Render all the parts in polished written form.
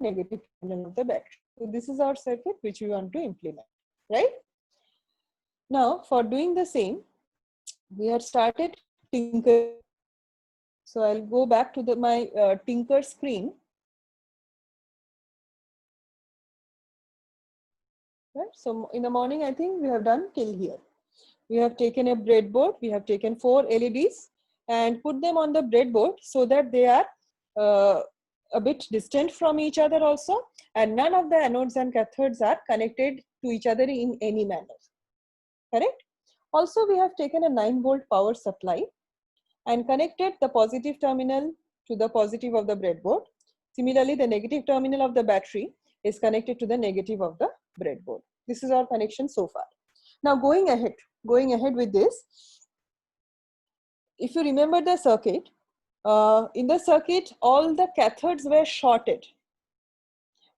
negative terminal of the battery. So this is our circuit which we want to implement, right? Now for doing the same, we have started Tinker. So I'll go back to my Tinker screen. Right? So in the morning, I think we have done till here. We have taken a breadboard. We have taken 4 LEDs and put them on the breadboard so that they are a bit distant from each other also, and none of the anodes and cathodes are connected to each other in any manner. Correct? Also, we have taken a 9-volt power supply and connected the positive terminal to the positive of the breadboard. Similarly, the negative terminal of the battery is connected to the negative of the breadboard. This is our connection so far. Now going ahead with this, if you remember the circuit, in the circuit, all the cathodes were shorted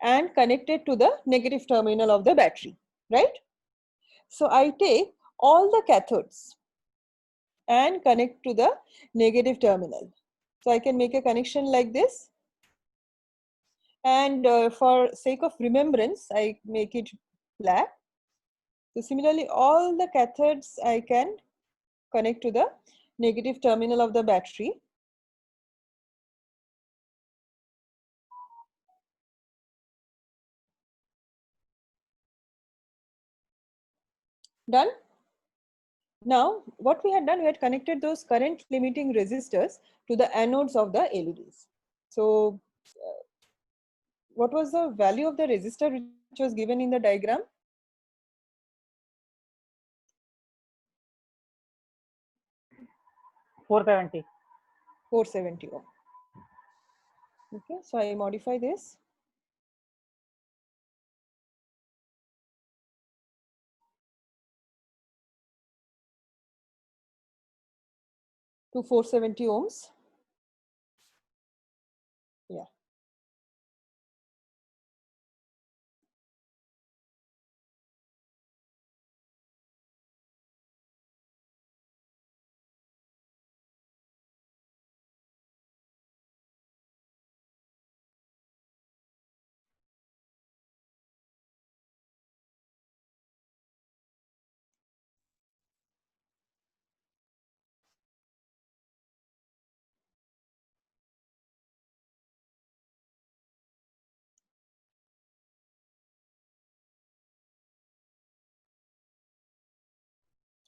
and connected to the negative terminal of the battery, right? So I take all the cathodes and connect to the negative terminal. So I can make a connection like this. And for sake of remembrance, I make it black. So similarly, all the cathodes I can connect to the negative terminal of the battery. Done? Now, what we had done, we had connected those current limiting resistors to the anodes of the LEDs. So, what was the value of the resistor which was given in the diagram? $470. 470 ohm. Okay, so I modify this. To 470 ohms. Yeah.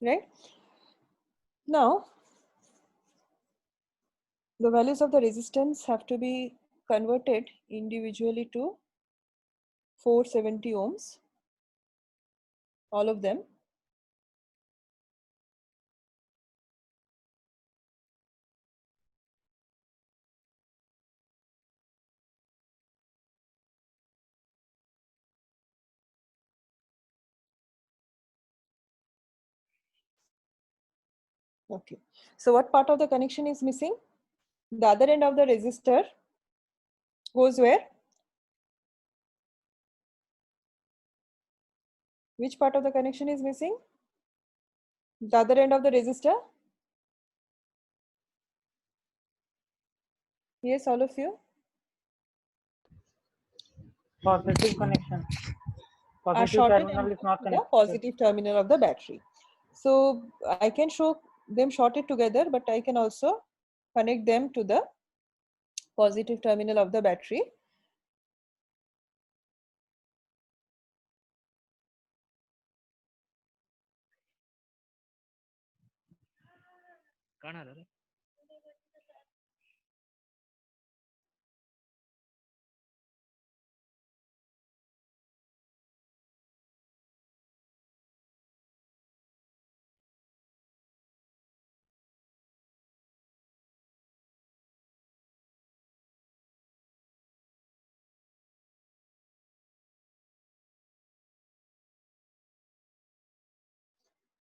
Right. Now, the values of the resistance have to be converted individually to 470 ohms, all of them. Okay. So what part of the connection is missing? The other end of the resistor goes where? Which part of the connection is missing? The other end of the resistor? Yes, all of you? Positive connection. Are Positive shorted terminal and is not the connected. positive terminal of the battery. So I can show them shorted together, but I can also connect them to the positive terminal of the battery.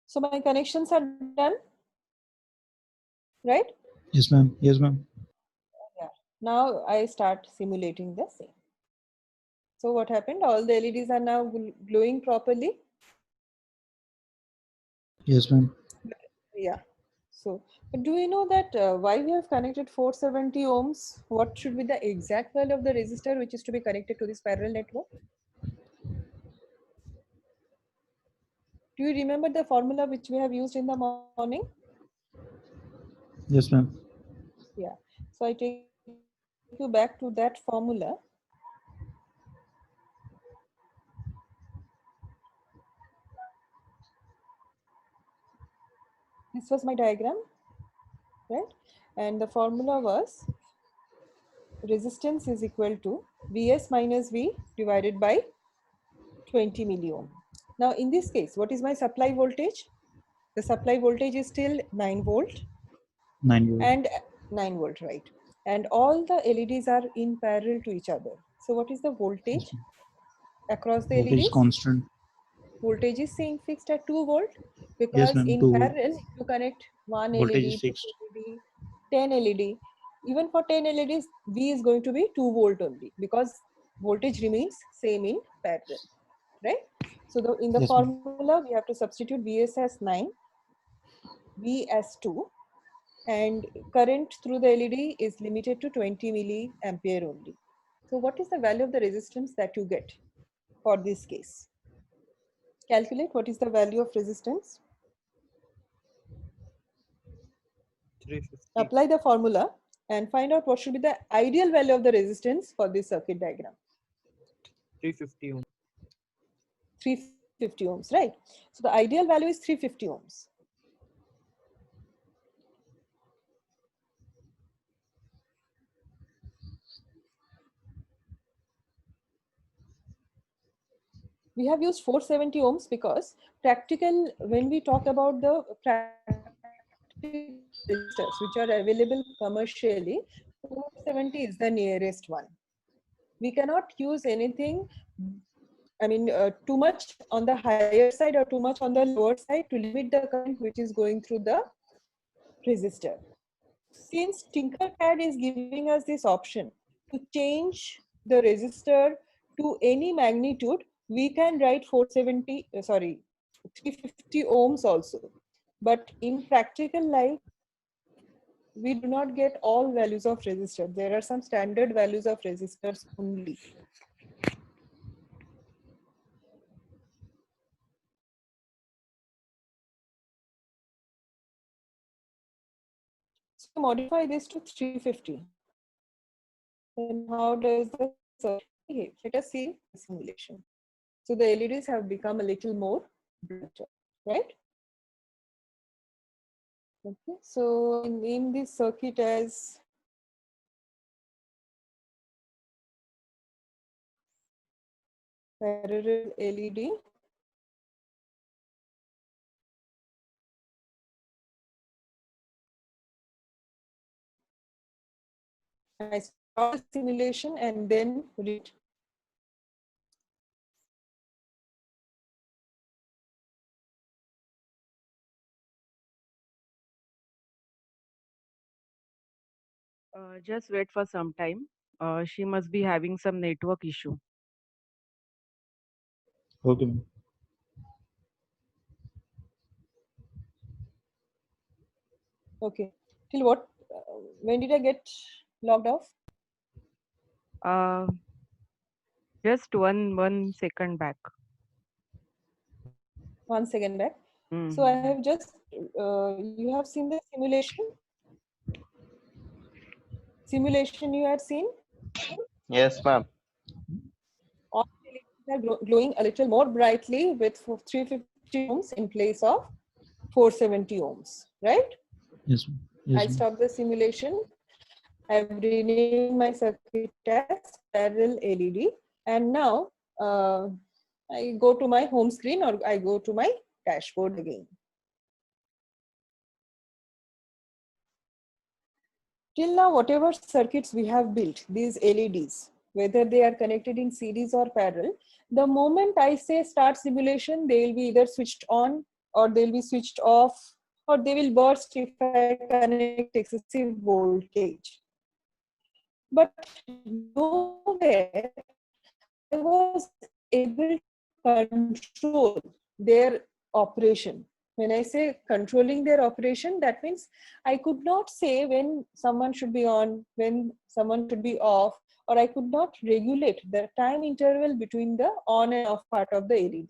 So my connections are done, right? Yes, ma'am. Yes, ma'am. Yeah. Now I start simulating the same. So what happened? All the LEDs are now glowing properly. Yes, ma'am. Yeah. So, but do you know that why we have connected 470 ohms? What should be the exact value of the resistor which is to be connected to this parallel network? Do you remember the formula which we have used in the morning? Yes, ma'am. Yeah. So I take you back to that formula. This was my diagram, right? And the formula was resistance is equal to Vs minus V divided by 20 milliohm. Now in this case, what is my supply voltage? The supply voltage is still 9 volt 9 volt. and 9 volt, right? And all the LEDs are in parallel to each other. So what is the voltage across the Voltage LEDs? constant. Voltage is staying fixed at 2 volt Yes, because ma'am. in 2 volt. parallel you connect one Voltage LED, is 2 fixed. LED, 10 LED. Even for 10 LEDs, V is going to be 2 volt only because voltage remains same in parallel, right? So in the Yes, ma'am. formula, we have to substitute Vs as 9, V as 2, and current through the LED is limited to 20 milliampere only. So what is the value of the resistance that you get for this case? Calculate what is the value of resistance. 350. Apply the formula and find out what should be the ideal value of the resistance for this circuit diagram. 350 ohm. 350 ohms, right? So the ideal value is 350 ohms. We have used 470 ohms because practical, when we talk about the practical resistors which are available commercially, 470 is the nearest one. We cannot use anything, too much on the higher side or too much on the lower side to limit the current which is going through the resistor. Since Tinkercad is giving us this option to change the resistor to any magnitude, we can write 350 ohms also. But in practical life, we do not get all values of resistor. There are some standard values of resistors only. So modify this to 350. Then how does the circuit behave? Let us see the simulation. So the LEDs have become a little more brighter, right? Okay, so name this circuit as parallel LED. I start the simulation and then read. Just wait for some time. She must be having some network issue. Okay, ma'am. Okay, till what? When did I get logged off? Uh, just one second back. 1 second back. Mhm. So I have just, you have seen the simulation? Simulation you had seen? Yes, ma'am. All LEDs are glowing a little more brightly with 350 ohms in place of 470 ohms, right? Yes, ma'am. Yes, I'll ma'am. stop the simulation. I've renamed my circuit as parallel LED. And now I go to my home screen or I go to my dashboard again. Till now, whatever circuits we have built, these LEDs, whether they are connected in series or parallel, the moment I say start simulation, they will be either switched on or they'll be switched off or they will burst if I connect excessive voltage. But nowhere I was able to control their operation. When I say controlling their operation, that means I could not say when someone should be on, when someone should be off, or I could not regulate the time interval between the on and off part of the LED.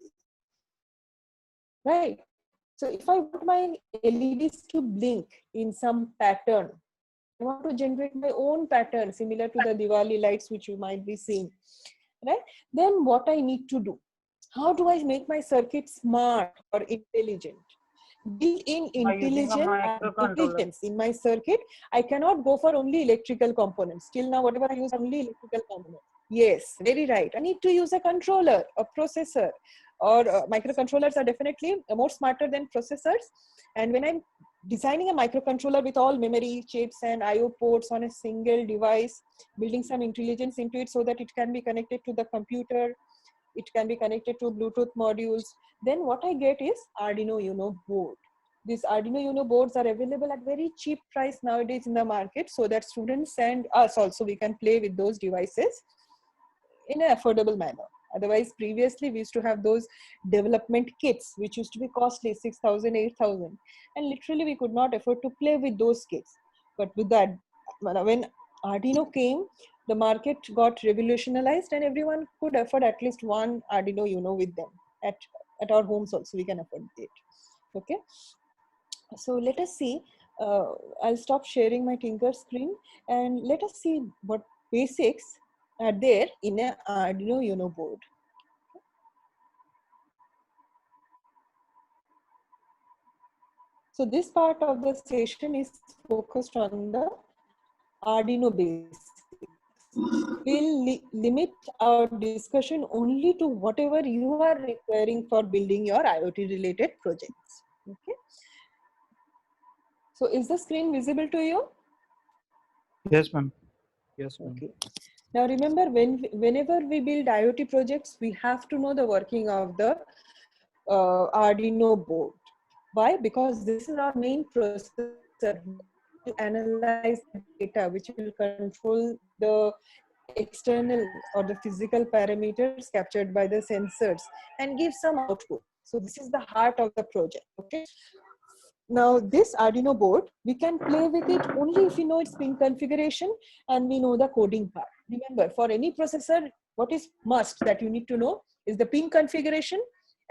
Right? So if I want my LEDs to blink in some pattern, I want to generate my own pattern similar to the Diwali lights which you might be seeing, right? Then what I need to do? How do I make my circuit smart or intelligent? Built-in By using a microcontroller. intelligence in my circuit, I cannot go for only electrical components. Till now, whatever I use, only electrical components. Yes, very right. I need to use a controller, a processor, or microcontrollers are definitely more smarter than processors. And when I'm designing a microcontroller with all memory chips and IO ports on a single device, building some intelligence into it so that it can be connected to the computer, it can be connected to Bluetooth modules, then what I get is Arduino Uno board. These Arduino Uno boards are available at very cheap price nowadays in the market, so that students and us also, we can play with those devices in an affordable manner. Otherwise, previously we used to have those development kits, which used to be costly, 6,000, 8,000. And literally we could not afford to play with those kits. But with that, when Arduino came, the market got revolutionized and everyone could afford at least one Arduino Uno with them. At our homes also, we can afford it. Okay. So let us see, I'll stop sharing my Tinker screen and let us see what basics are there in an Arduino Uno board. So this part of the session is focused on the Arduino basics. We'll limit our discussion only to whatever you are requiring for building your IoT related projects. Okay. So is the screen visible to you? Yes, ma'am. Yes, ma'am. Okay. Now remember, whenever we build IoT projects, we have to know the working of the Arduino board. Why? Because this is our main processor to analyze the data, which will control the external or the physical parameters captured by the sensors and give some output. So this is the heart of the project. Okay. Now this Arduino board, we can play with it only if we know its pin configuration and we know the coding part. Remember, for any processor, what is must that you need to know is the pin configuration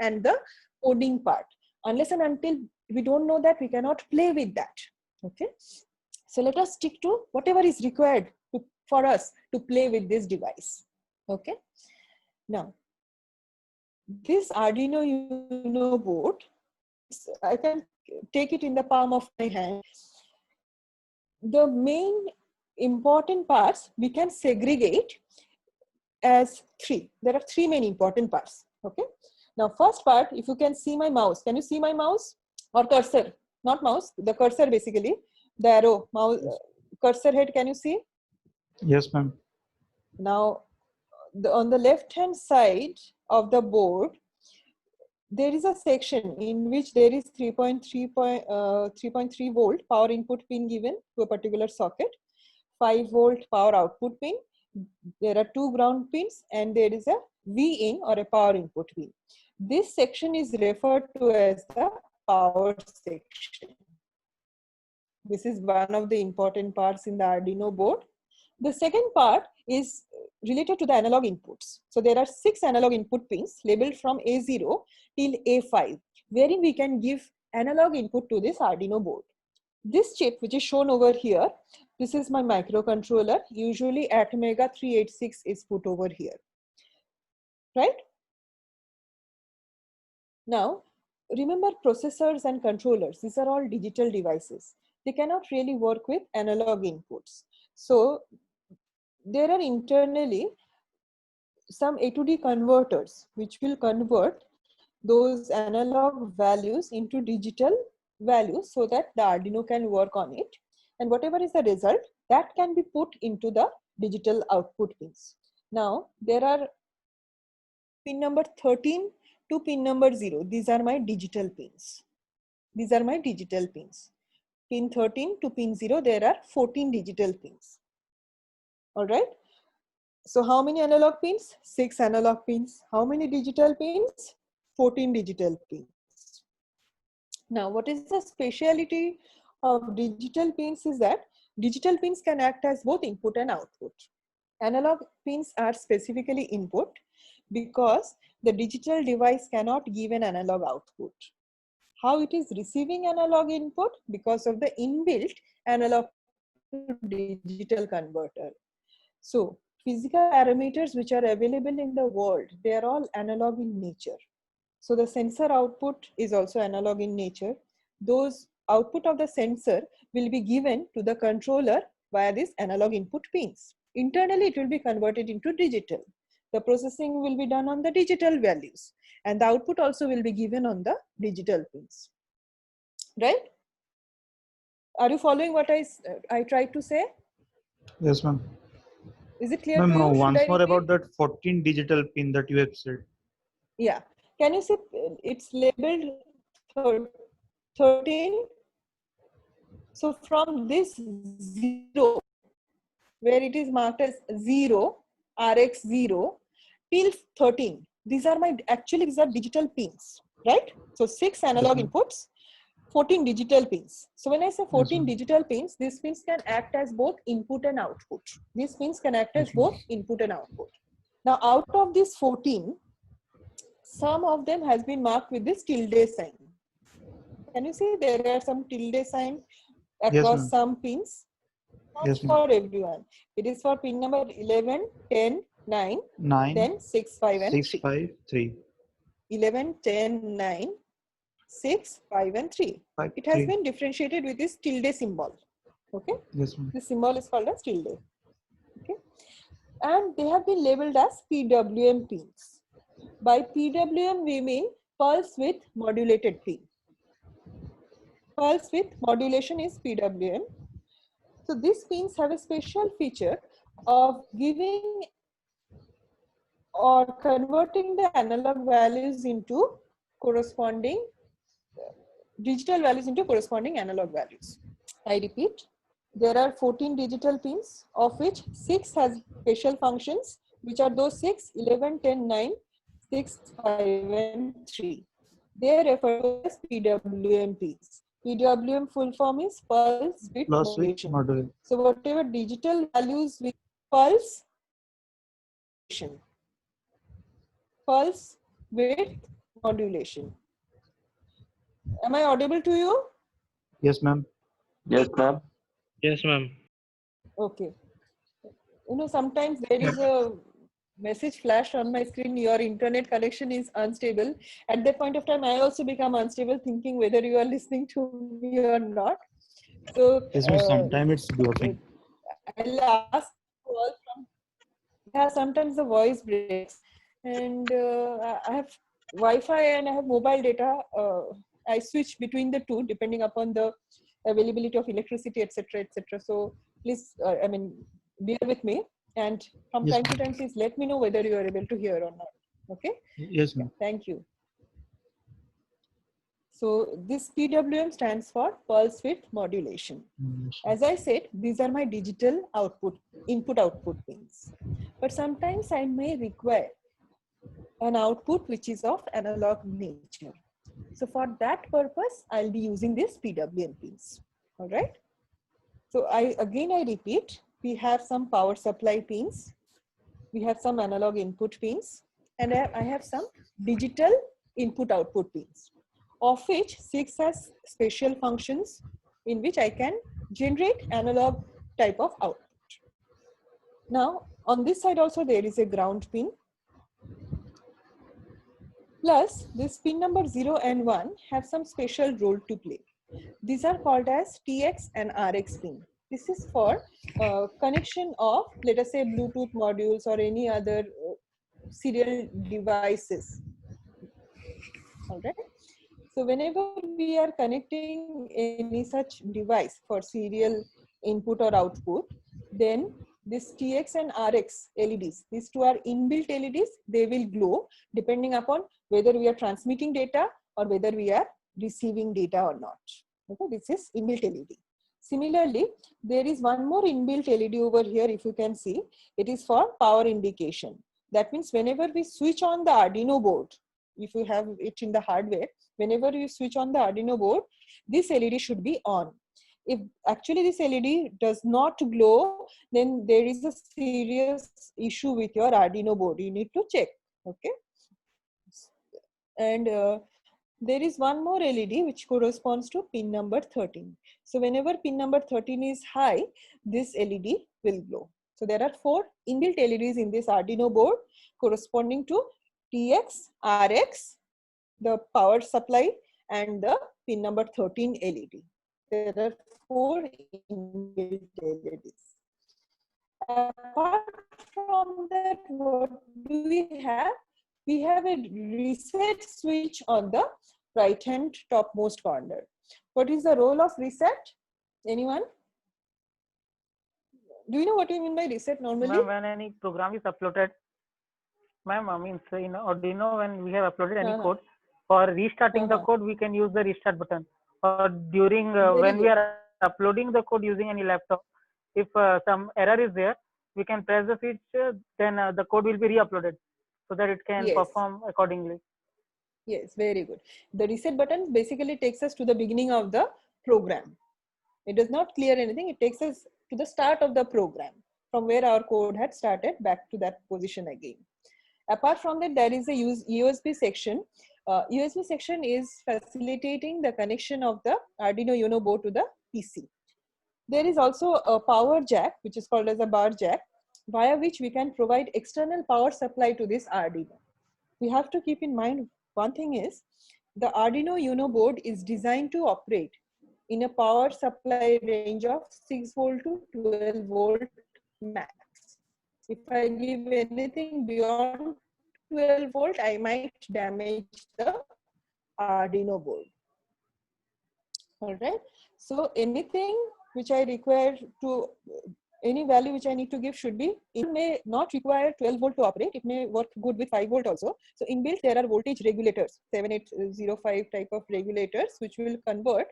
and the coding part. Unless and until we don't know that, we cannot play with that. Okay. So let us stick to whatever is required for us to play with this device. Okay. Now, this Arduino Uno board, I can take it in the palm of my hand. The main important parts we can segregate as three. There are three main important parts. Okay. Now, first part, if you can see my mouse, can you see my mouse or cursor? Not mouse, the cursor basically, the arrow, mouse, cursor head. Can you see? Yes, ma'am. Now, on the left hand side of the board, there is a section in which there is 3.3 volt power input pin given to a particular socket, 5 volt power output pin. There are 2 ground pins and there is a V in or a power input pin. This section is referred to as the power section. This is one of the important parts in the Arduino board. The second part is related to the analog inputs. So there are 6 analog input pins labeled from A0 till A5, wherein we can give analog input to this Arduino board. This chip, which is shown over here, this is my microcontroller. Usually Atmega 386 is put over here, right? Now, remember processors and controllers, these are all digital devices. They cannot really work with analog inputs. So there are internally some A to D converters which will convert those analog values into digital values so that the Arduino can work on it. And whatever is the result, that can be put into the digital output pins. Now, there are pin number 13 to pin number 0. These are my digital pins. These are my digital pins. Pin 13 to pin 0, there are 14 digital pins. All right. So how many analog pins? 6 analog pins. How many digital pins? 14 digital pins. Now, what is the speciality of digital pins is that digital pins can act as both input and output. Analog pins are specifically input because the digital device cannot give an analog output. How it is receiving analog input? Because of the inbuilt analog to digital converter. So physical parameters which are available in the world, they are all analog in nature. So the sensor output is also analog in nature. Those output of the sensor will be given to the controller via these analog input pins. Internally, it will be converted into digital. The processing will be done on the digital values, and the output also will be given on the digital pins. Right? Are you following what I tried to say? Yes, ma'am. Is it clear Ma'am, to you? Should once I more repeat? about that 14 digital pin that you have said. Yeah. Can you see it's labeled 13? So from this 0, where it is marked as 0, RX0, till 13, these are digital pins, right? So 6 analog Yes, inputs, 14 digital pins. So when I say 14 ma'am. digital pins, these pins can act as both input and output. These pins can act as Yes, ma'am. both input and output. Now out of these 14, some of them has been marked with this tilde sign. Can you see there are some tilde sign across ma'am. some pins? Not Yes, ma'am. for everyone. It is for pin number 11, 10, 9, 9, then 6, 5 and 6, 3. 5, 3. 11, 10, 9, 6, 5 and 3. 5, It has 3. been differentiated with this tilde symbol. Okay. Yes, ma'am. The symbol is called as tilde. Okay. And they have been labeled as PWM pins. By PWM, we mean pulse width modulated pin. Pulse width modulation is PWM. So these pins have a special feature of giving or converting the analog values into corresponding digital values into corresponding analog values. I repeat, there are 14 digital pins, of which 6 has special functions, which are those 6, 11, 10, 9, 6, 5 and 3. They are referred to as PWM pins. PWM full form is pulse width Plus with modulation. module. So whatever digital values with pulse width modulation. Am I audible to you? Yes, ma'am. Yes, ma'am. Yes, ma'am. Okay. You know, sometimes there is a message flash on my screen, your internet connection is unstable. At that point of time, I also become unstable, thinking whether you are listening to me or not. So Yes, ma'am. Sometimes it's blocking. I'll ask you all from, yeah, sometimes the voice breaks. And I have Wi-Fi and I have mobile data. I switch between the two depending upon the availability of electricity, etc., etc. So please, bear with me. And from Yes, time to time, please let me know whether you are able to hear or not. Okay? Yes, ma'am. Thank you. So this PWM stands for pulse width modulation. As I said, these are my digital input-output pins. But sometimes I may require an output which is of analog nature. So for that purpose, I'll be using these PWM pins. All right. So I repeat, we have some power supply pins, we have some analog input pins, and I have some digital input-output pins, of which 6 has special functions in which I can generate analog type of output. Now, on this side also there is a ground pin. Plus, this pin number 0 and 1 have some special role to play. These are called as TX and RX pin. This is for connection of, let us say, Bluetooth modules or any other serial devices. All right. So whenever we are connecting any such device for serial input or output, then this TX and RX LEDs, these two are inbuilt LEDs, they will glow depending upon whether we are transmitting data or whether we are receiving data or not. Okay, this is inbuilt LED. Similarly, there is one more inbuilt LED over here, if you can see, it is for power indication. That means whenever we switch on the Arduino board, if you have it in the hardware, whenever you switch on the Arduino board, this LED should be on. If actually this LED does not glow, then there is a serious issue with your Arduino board. You need to check. Okay. And there is one more LED which corresponds to pin number 13. So whenever pin number 13 is high, this LED will glow. So there are 4 inbuilt LEDs in this Arduino board corresponding to TX, RX, the power supply, and the pin number 13 LED. There are 4 inbuilt LEDs. Apart from that, what do we have? We have a reset switch on the right hand topmost corner. What is the role of reset? Anyone? Do you know what you mean by reset normally? Ma'am, when any program is uploaded, ma'am, I mean, so in Arduino, when we have uploaded any code, for restarting the code, we can use the restart button. Or during when we are uploading the code using any laptop, if some error is there, we can press the switch, then the code will be re-uploaded so that it can perform accordingly. Yes, very good. The reset button basically takes us to the beginning of the program. It does not clear anything. It takes us to the start of the program from where our code had started back to that position again. Apart from that, there is a USB section. USB section is facilitating the connection of the Arduino Uno board to the PC. There is also a power jack, which is called as a bar jack, via which we can provide external power supply to this Arduino. We have to keep in mind one thing is the Arduino Uno board is designed to operate in a power supply range of 6 volt to 12 volt max. If I give anything beyond 12 volt, I might damage the Arduino board. All right. So anything which I require to, any value which I need to give should be, it may not require 12 volt to operate. It may work good with 5 volt also. So inbuilt, there are voltage regulators, 7805 type of regulators, which will convert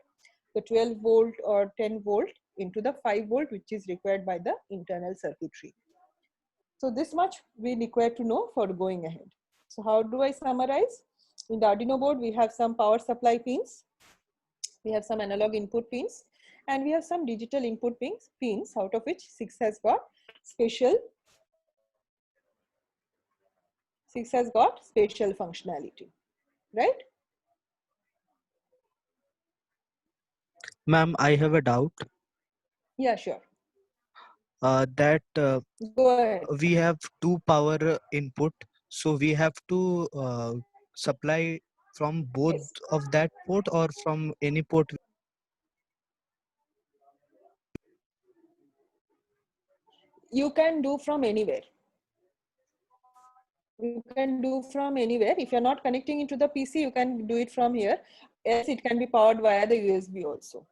the 12 volt or 10 volt into the 5 volt, which is required by the internal circuitry. So this much we require to know for going ahead. So how do I summarize? In the Arduino board, we have some power supply pins. We have some analog input pins, and we have some digital input pins, out of which 6 has got special functionality, right? Ma'am, I have a doubt. Yeah, sure. That Go ahead. we have 2 power input, so we have to supply from both of that port or from any port. You can do from anywhere. You can do from anywhere. If you're not connecting into the PC, you can do it from here. Else it can be powered via the USB also.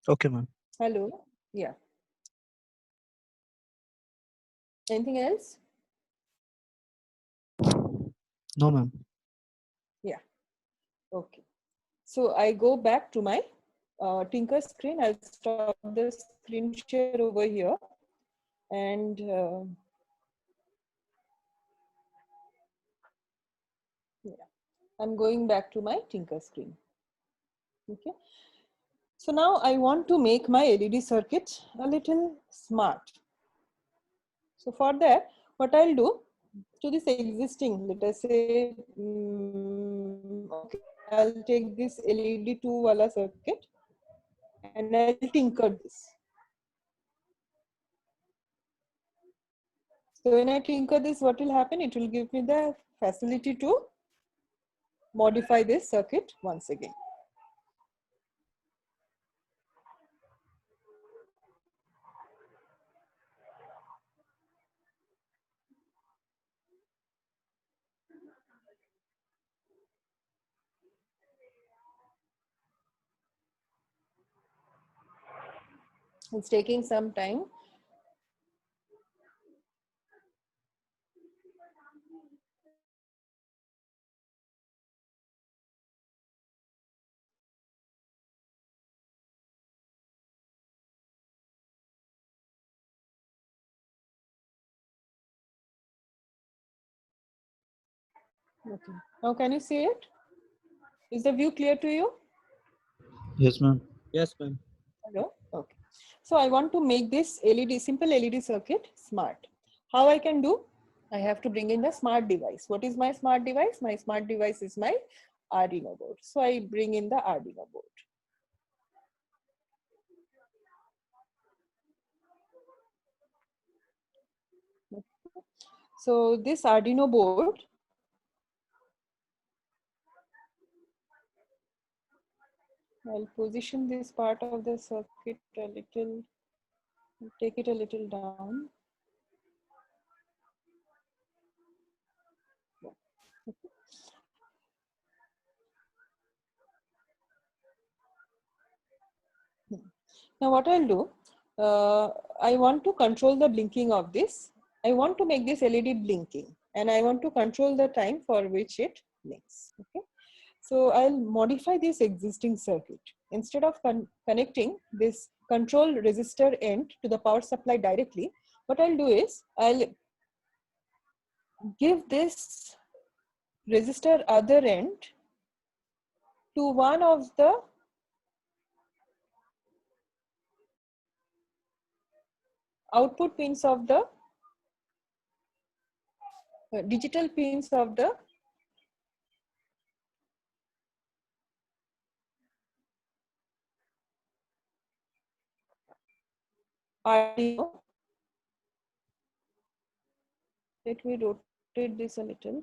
Okay, ma'am. Hello. Yeah. Anything else? No, ma'am. Yeah. Okay. So I go back to my Tinker screen. I'll stop the screen share over here. And yeah, I'm going back to my Tinker screen. Okay. So now I want to make my LED circuit a little smart. So for that, what I'll do to this existing, let us say, okay, I'll take this LED 2 wala circuit and I'll tinker this. So when I tinker this, what will happen? It will give me the facility to modify this circuit once again. It's taking some time. Okay. Now can you see it? Is the view clear to you? Yes, ma'am. Yes, ma'am. Hello? Okay. So I want to make this LED, simple LED circuit smart. How I can do? I have to bring in the smart device. What is my smart device? My smart device is my Arduino board. So I bring in the Arduino board. So this Arduino board, I'll position this part of the circuit a little, take it a little down. Now what I'll do, I want to control the blinking of this. I want to make this LED blinking and I want to control the time for which it blinks. Okay. So I'll modify this existing circuit. Instead of connecting this control resistor end to the power supply directly, what I'll do is I'll give this resistor other end to one of the output pins of the digital pins of the Arduino. Let me rotate this a little.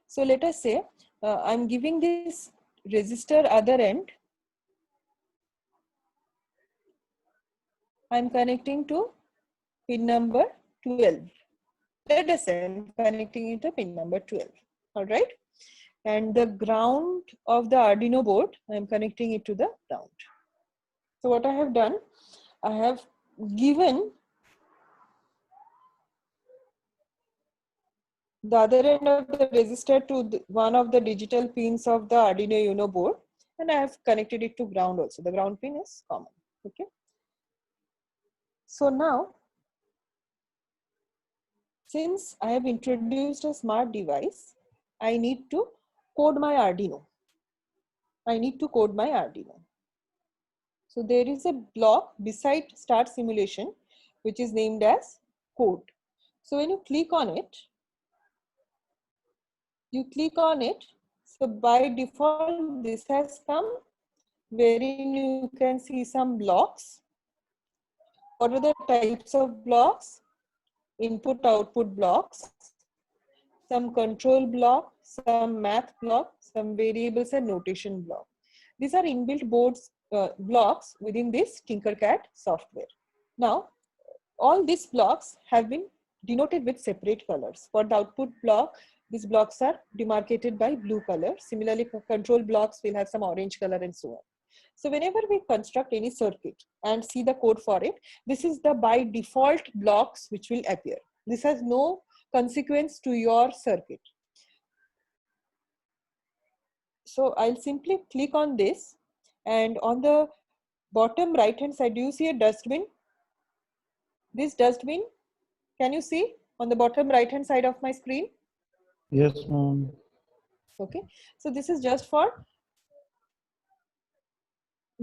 So let us say I'm giving this resistor other end. I'm connecting to pin number 12. Let us say I'm connecting it to pin number 12. All right. And the ground of the Arduino board, I'm connecting it to the ground. So what I have done, I have given the other end of the resistor to one of the digital pins of the Arduino Uno board, and I have connected it to ground also. The ground pin is common. Okay. So now, since I have introduced a smart device, I need to code my Arduino. I need to code my Arduino. So there is a block beside start simulation, which is named as code. So when you click on it, so by default, this has come wherein you can see some blocks. What are the types of blocks? Input output blocks, some control block, some math block, some variables and notation block. These are inbuilt boards blocks within this Tinkercad software. Now, all these blocks have been denoted with separate colors. For the output block, these blocks are demarcated by blue color. Similarly, for control blocks, we'll have some orange color and so on. So whenever we construct any circuit and see the code for it, this is the by default blocks which will appear. This has no consequence to your circuit. So I'll simply click on this, and on the bottom right hand side, do you see a dustbin? This dustbin, can you see on the bottom right hand side of my screen? Yes, ma'am. Okay, so this is just for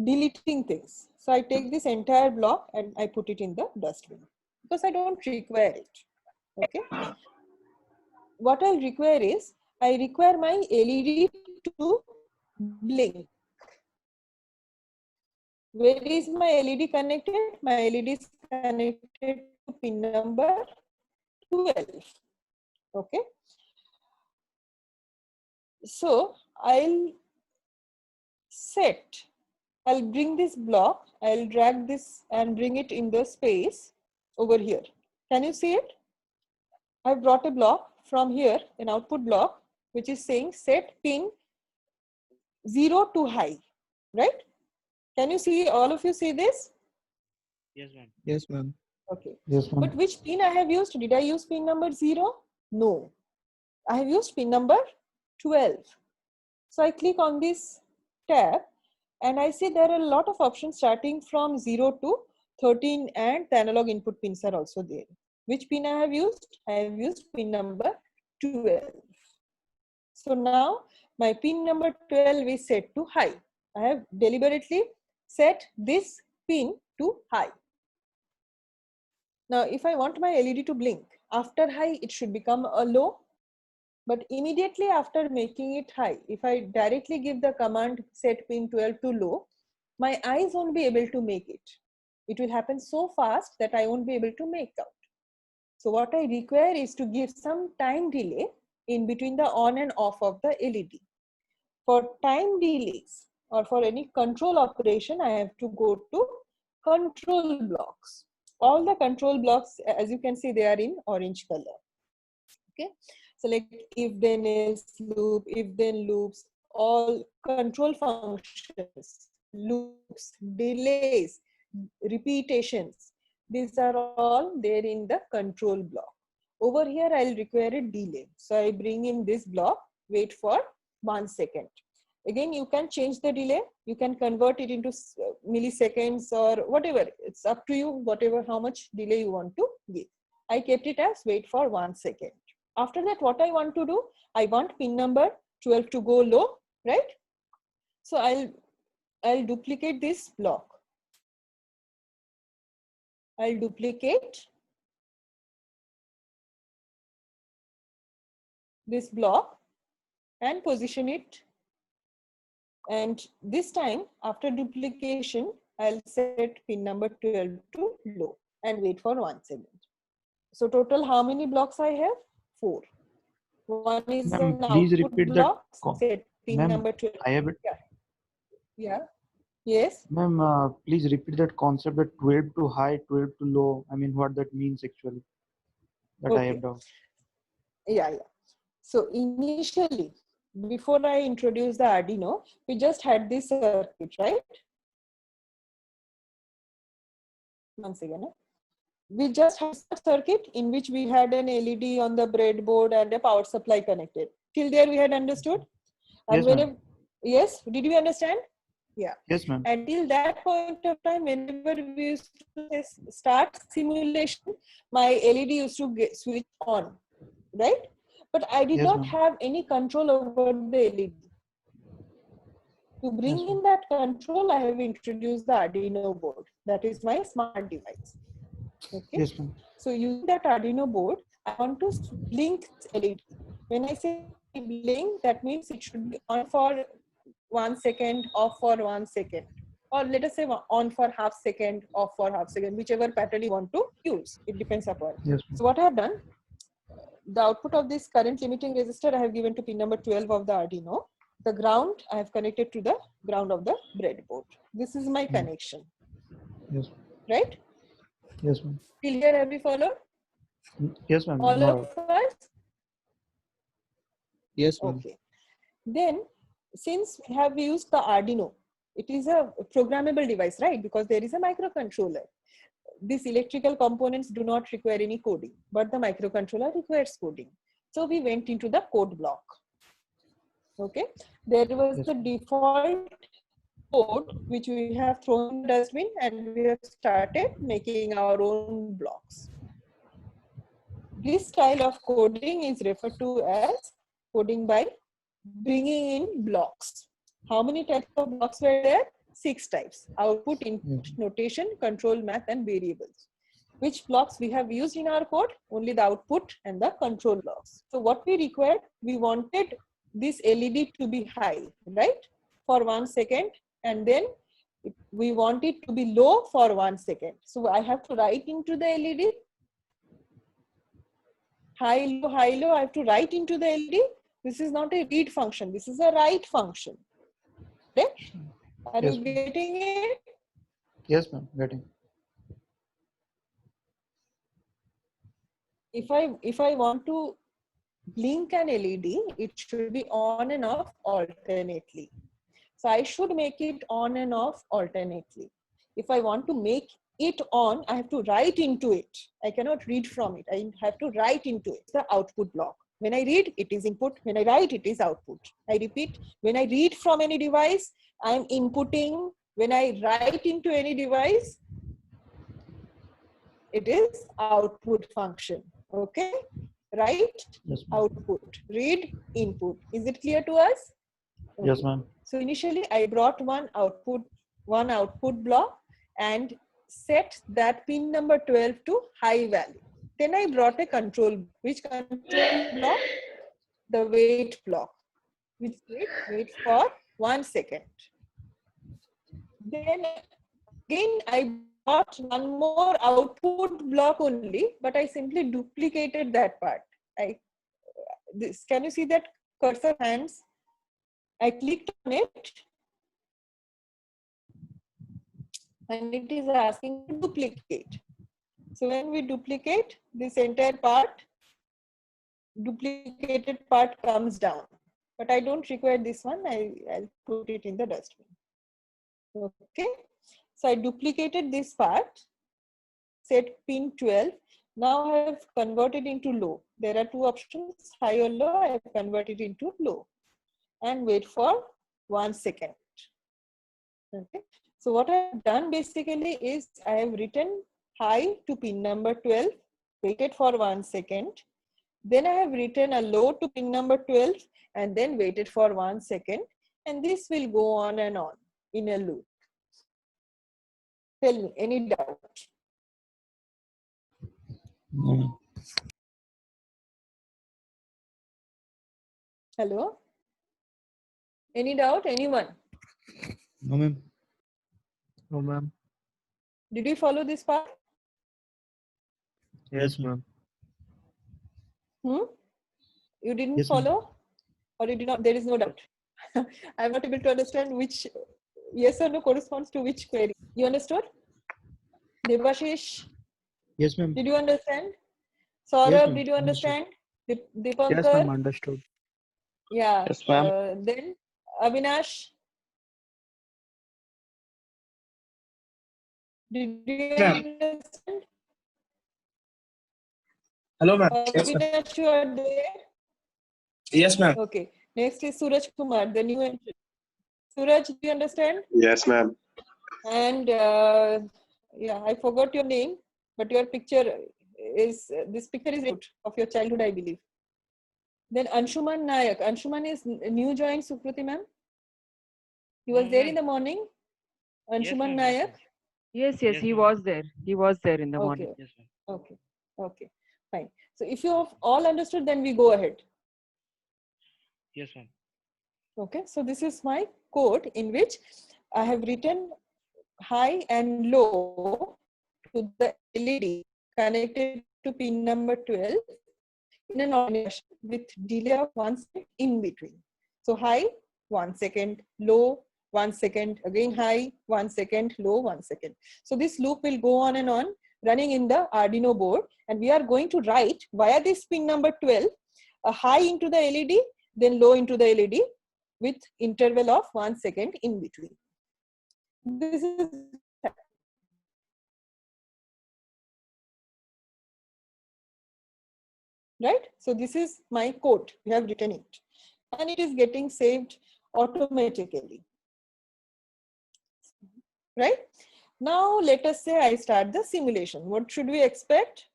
deleting things. So I take this entire block and I put it in the dustbin because I don't require it. Okay. What I'll require is, I require my LED to blink. Where is my LED connected? My LED is connected to pin number 12. Okay. So I'll bring this block, I'll drag this and bring it in the space over here. Can you see it? I've brought a block from here, an output block, which is saying set pin 0 to high, right? Can you see, all of you see this? Yes, ma'am. Yes, ma'am. Okay. Yes, ma'am. But which pin I have used? Did I use pin number 0? No. I have used pin number 12. So I click on this tab and I see there are a lot of options starting from 0 to 13, and the analog input pins are also there. Which pin I have used? I have used pin number 12. So now my pin number 12 is set to high. I have deliberately set this pin to high. Now, if I want my LED to blink, after high, it should become a low. But immediately after making it high, if I directly give the command set pin 12 to low, my eyes won't be able to make it. It will happen so fast that I won't be able to make out. So what I require is to give some time delay in between the on and off of the LED. For time delays or for any control operation, I have to go to control blocks. All the control blocks, as you can see, they are in orange color. Okay, so like if then else loop, if then loops, all control functions, loops, delays, repetitions, these are all there in the control block. Over here, I'll require a delay. So I bring in this block, wait for 1 second. Again, you can change the delay. You can convert it into milliseconds or whatever. It's up to you, whatever, how much delay you want to give. I kept it as wait for 1 second. After that, what I want to do, I want pin number 12 to go low, right? So I'll duplicate this block. I'll duplicate this block and position it. And this time, after duplication, I'll set pin number 12 to low and wait for 1 second. So total, how many blocks I have? 4. One is an Please output repeat block, that. set pin number 12. I have it. Yeah. Yes. Ma'am, please repeat that concept, that 12 to high, 12 to low. I mean, what that means actually. That I have done. Yeah. So initially, before I introduced the Arduino, we just had this circuit, right? Once again, we just had a circuit in which we had an LED on the breadboard and a power supply connected. Till there we had understood? And Yes, ma'am. Yes, did we understand? Yeah. Yes, ma'am. Until that point of time, whenever we used to start simulation, my LED used to get switch on, right? But I did not have any control over the LED. To bring in that control, I have introduced the Arduino board. That is my smart device. Okay. Yes, ma'am. So using that Arduino board, I want to blink LED. When I say blink, that means it should be on for 1 second, off for 1 second. Or let us say on for half second, off for half second, whichever pattern you want to use. It depends upon. Yes, so what I have done, the output of this current limiting resistor I have given to pin number 12 of the Arduino. The ground I have connected to the ground of the breadboard. This is my connection. Yes. Right? Yes, ma'am. Till here, have you followed? Yes, ma'am. All of us? Yes, ma'am. Okay. Then, since we have used the Arduino, it is a programmable device, right? Because there is a microcontroller. These electrical components do not require any coding, but the microcontroller requires coding. So we went into the code block. Okay. There was the default code which we have thrown in the dustbin, and we have started making our own blocks. This style of coding is referred to as coding by bringing in blocks. How many types of blocks were there? 6 types: output, input, notation, control, math, and variables. Which blocks we have used in our code? Only the output and the control blocks. So what we required, we wanted this LED to be high, right? For 1 second, and then we want it to be low for 1 second. So I have to write into the LED. High, low, I have to write into the LED. This is not a read function. This is a write function. Okay? Are you getting it? Yes, ma'am. Getting. If I want to blink an LED, it should be on and off alternately. So I should make it on and off alternately. If I want to make it on, I have to write into it. I cannot read from it. I have to write into it. The output block. When I read, it is input. When I write, it is output. I repeat, when I read from any device, I am inputting. When I write into any device, it is output function. Okay. write, Yes, ma'am. output, read, input. Is it clear to us? Yes, Okay. ma'am. So initially I brought one output block and set that pin number 12 to high value. Then I brought a control. Which control block? The wait block. Which wait for 1 second. Then again I brought one more output block only, but I simply duplicated that part. Can you see that cursor hands? I clicked on it and it is asking to duplicate. So when we duplicate, this entire part, duplicated part comes down. But I don't require this one. I'll put it in the dustbin. Okay. So I duplicated this part, set pin 12. Now I have converted into low. There are two options, high or low. I have converted into low and wait for 1 second. Okay. So what I have done basically is I have written high to pin number 12, waited for 1 second. Then I have written a low to pin number 12 and then waited for 1 second. And this will go on and on in a loop. Tell me, any doubt? No, ma'am. Hello? Any doubt? Anyone? No, ma'am. No, ma'am. Did you follow this path? Yes, ma'am. You didn't Yes, ma'am. follow? Or you did not? There is no doubt. I'm not able to understand which yes or no corresponds to which query. You understood? Devashish, Yes, ma'am. did you understand? Yes, Saurabh, ma'am. did you understand? Yes, Dipankar? ma'am. Understood. Yeah. Yes, ma'am. Then Avinash, did you Ma'am. understand? Hello, ma'am. Yes, ma'am. Avinash, you are there? Yes, ma'am. Okay. Next is Suraj Kumar, the new entrant. Suraj, do you understand? Yes, ma'am. And yeah, I forgot your name, but your picture is, this picture is of your childhood, I believe. Then Anshuman Nayak. Anshuman is new joined, Sukruti ma'am. He was there in the morning. Anshuman Nayak. Yes, yes, he was there. He was there in the morning. Okay. Okay. Okay. Fine. So if you have all understood, then we go ahead. Yes, ma'am. Okay. So this is my code in which I have written high and low to the LED connected to pin number 12 in an ordination with delay of 1 second in between. So high, 1 second, low, 1 second, again high, 1 second, low, 1 second. So this loop will go on and on running in the Arduino board, and we are going to write via this pin number 12 a high into the LED, then low into the LED with interval of 1 second in between. This is right. So this is my code. We have written it, and it is getting saved automatically. Right. Now let us say I start the simulation. What should we expect?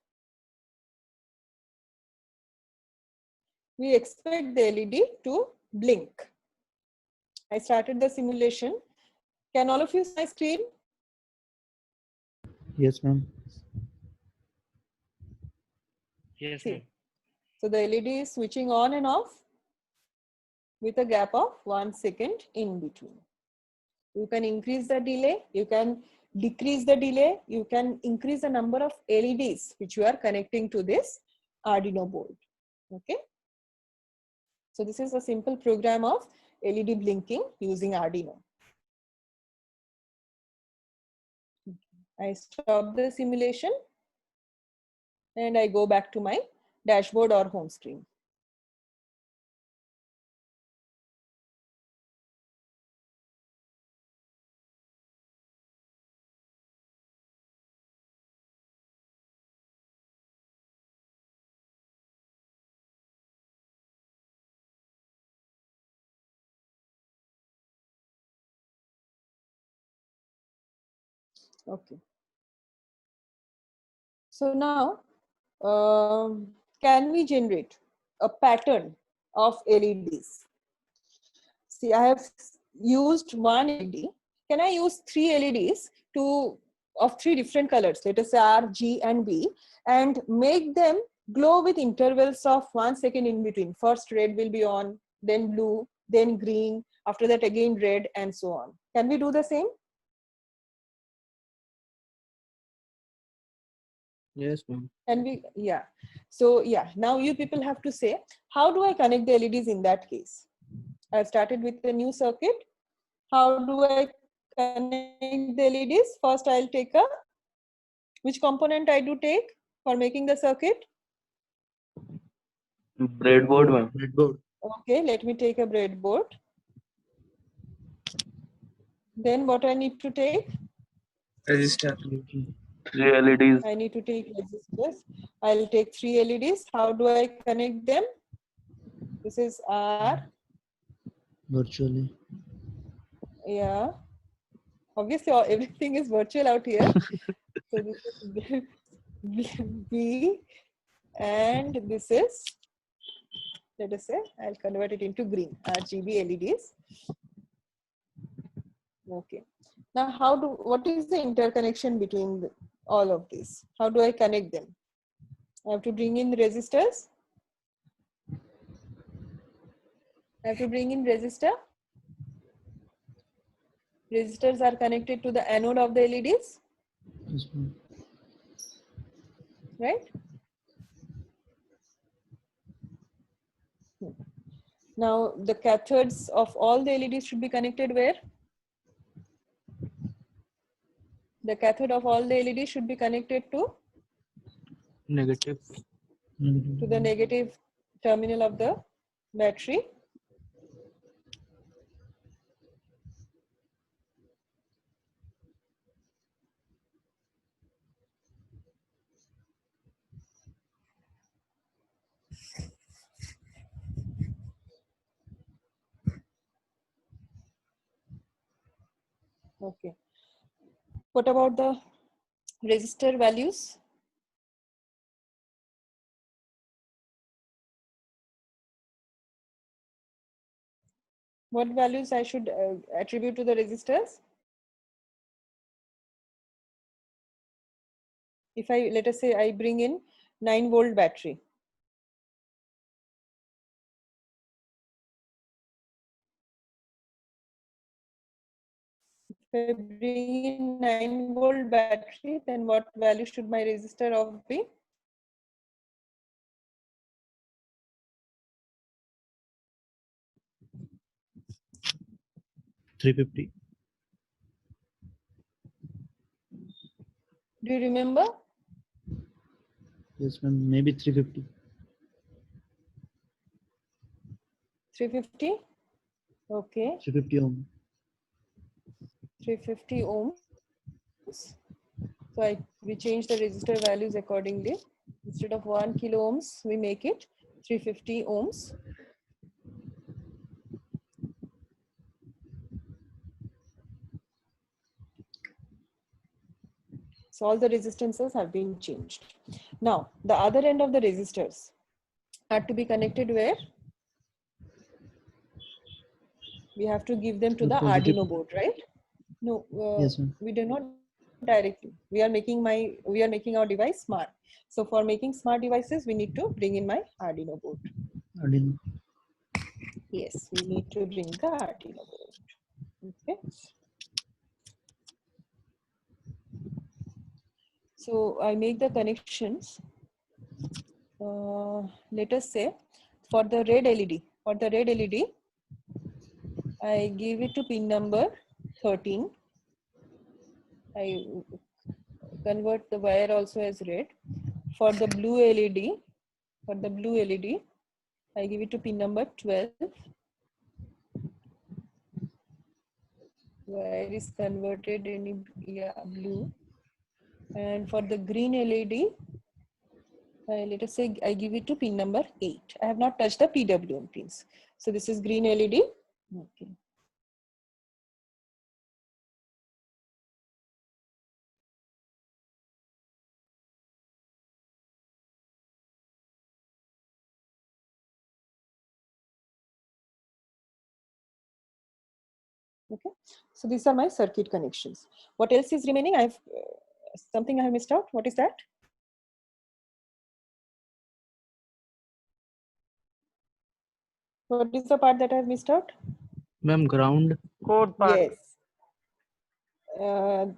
We expect the LED to blink. I started the simulation. Can all of you see my screen? Yes, ma'am. Yes, See. ma'am. So the LED is switching on and off with a gap of 1 second in between. You can increase the delay, you can decrease the delay, you can increase the number of LEDs which you are connecting to this Arduino board. Okay. So this is a simple program of LED blinking using Arduino. I stop the simulation and I go back to my dashboard or home screen. Okay. So now can we generate a pattern of LEDs? See, I have used one LED. Can I use 3 LEDs of 3 different colors, let us say R, G, and B, and make them glow with intervals of 1 second in between? First red will be on, then blue, then green, after that again red, and so on. Can we do the same? Yes, ma'am. And we, yeah. So yeah, now you people have to say, how do I connect the LEDs in that case? I've started with the new circuit. How do I connect the LEDs? First, I'll take which component I do take for making the circuit? Breadboard, ma'am. Breadboard. Okay, let me take a breadboard. Then what I need to take? Register. 3 LEDs. I need to take resistors. I'll take 3 LEDs. How do I connect them? This is R. Virtually. Yeah. Obviously, everything is virtual out here. So this is B, and this is, let us say, I'll convert it into green, RGB LEDs. Okay. Now, what is the interconnection between all of these? How do I connect them? I have to bring in resistors. I have to bring in resistor. Resistors are connected to the anode of the LEDs, Yes, ma'am. right? Now, the cathodes of all the LEDs should be connected where? The cathode of all the LEDs should be connected to Negative. the negative terminal of the battery. Okay. What about the resistor values? What values I should attribute to the resistors? If I, let us say, I bring in 9-volt battery. If I bring in 9-volt battery, then what value should my resistor of be? $350. Do you remember? Yes, ma'am. Maybe 350. 350? Okay. 350 ohm. 350 ohms. So we change the resistor values accordingly. Instead of 1 kilo ohms, we make it 350 ohms. So all the resistances have been changed. Now, the other end of the resistors are to be connected where? We have to give them to the Arduino board, right? No, Yes, ma'am. we do not directly. We are making our device smart. So for making smart devices, we need to bring in my Arduino board. Arduino. Yes, we need to bring the Arduino board. Okay. So I make the connections. Let us say for the red LED, I give it to pin number 13. I convert the wire also as red. For the blue LED, I give it to pin number 12. Wire is converted in blue. And for the green LED, let us say I give it to pin number 8. I have not touched the PWM pins. So this is green LED. Okay. Okay, so these are my circuit connections. What else is remaining? I've something I have missed out. What is that? What is the part that I have missed out? Ma'am, ground. Code part. Yes.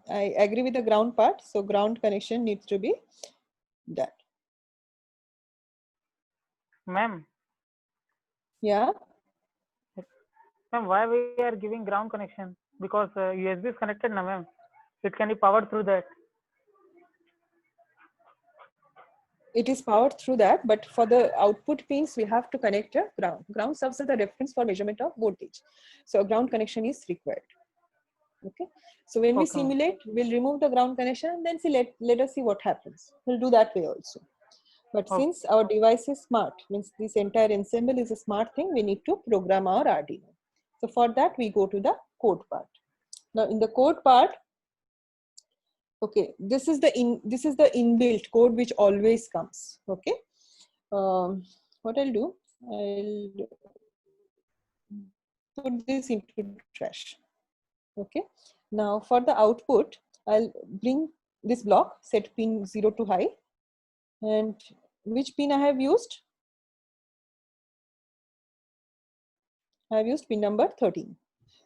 I agree with the ground part. So ground connection needs to be that. Ma'am. Yeah. Ma'am, why we are giving ground connection? Because USB is connected now, ma'am. It can be powered through that. It is powered through that, but for the output pins, we have to connect a ground. Ground serves as the reference for measurement of voltage. So a ground connection is required. Okay. So when we simulate, we'll remove the ground connection and then let us see what happens. We'll do that way also. But since our device is smart, means this entire ensemble is a smart thing, we need to program our Arduino. So for that, we go to the code part. Now in the code part, okay, this is the inbuilt code which always comes. Okay, what I'll do, I'll put this into trash. Okay, now for the output, I'll bring this block, set pin 0 to high, and which pin I have used? I have used pin number 13.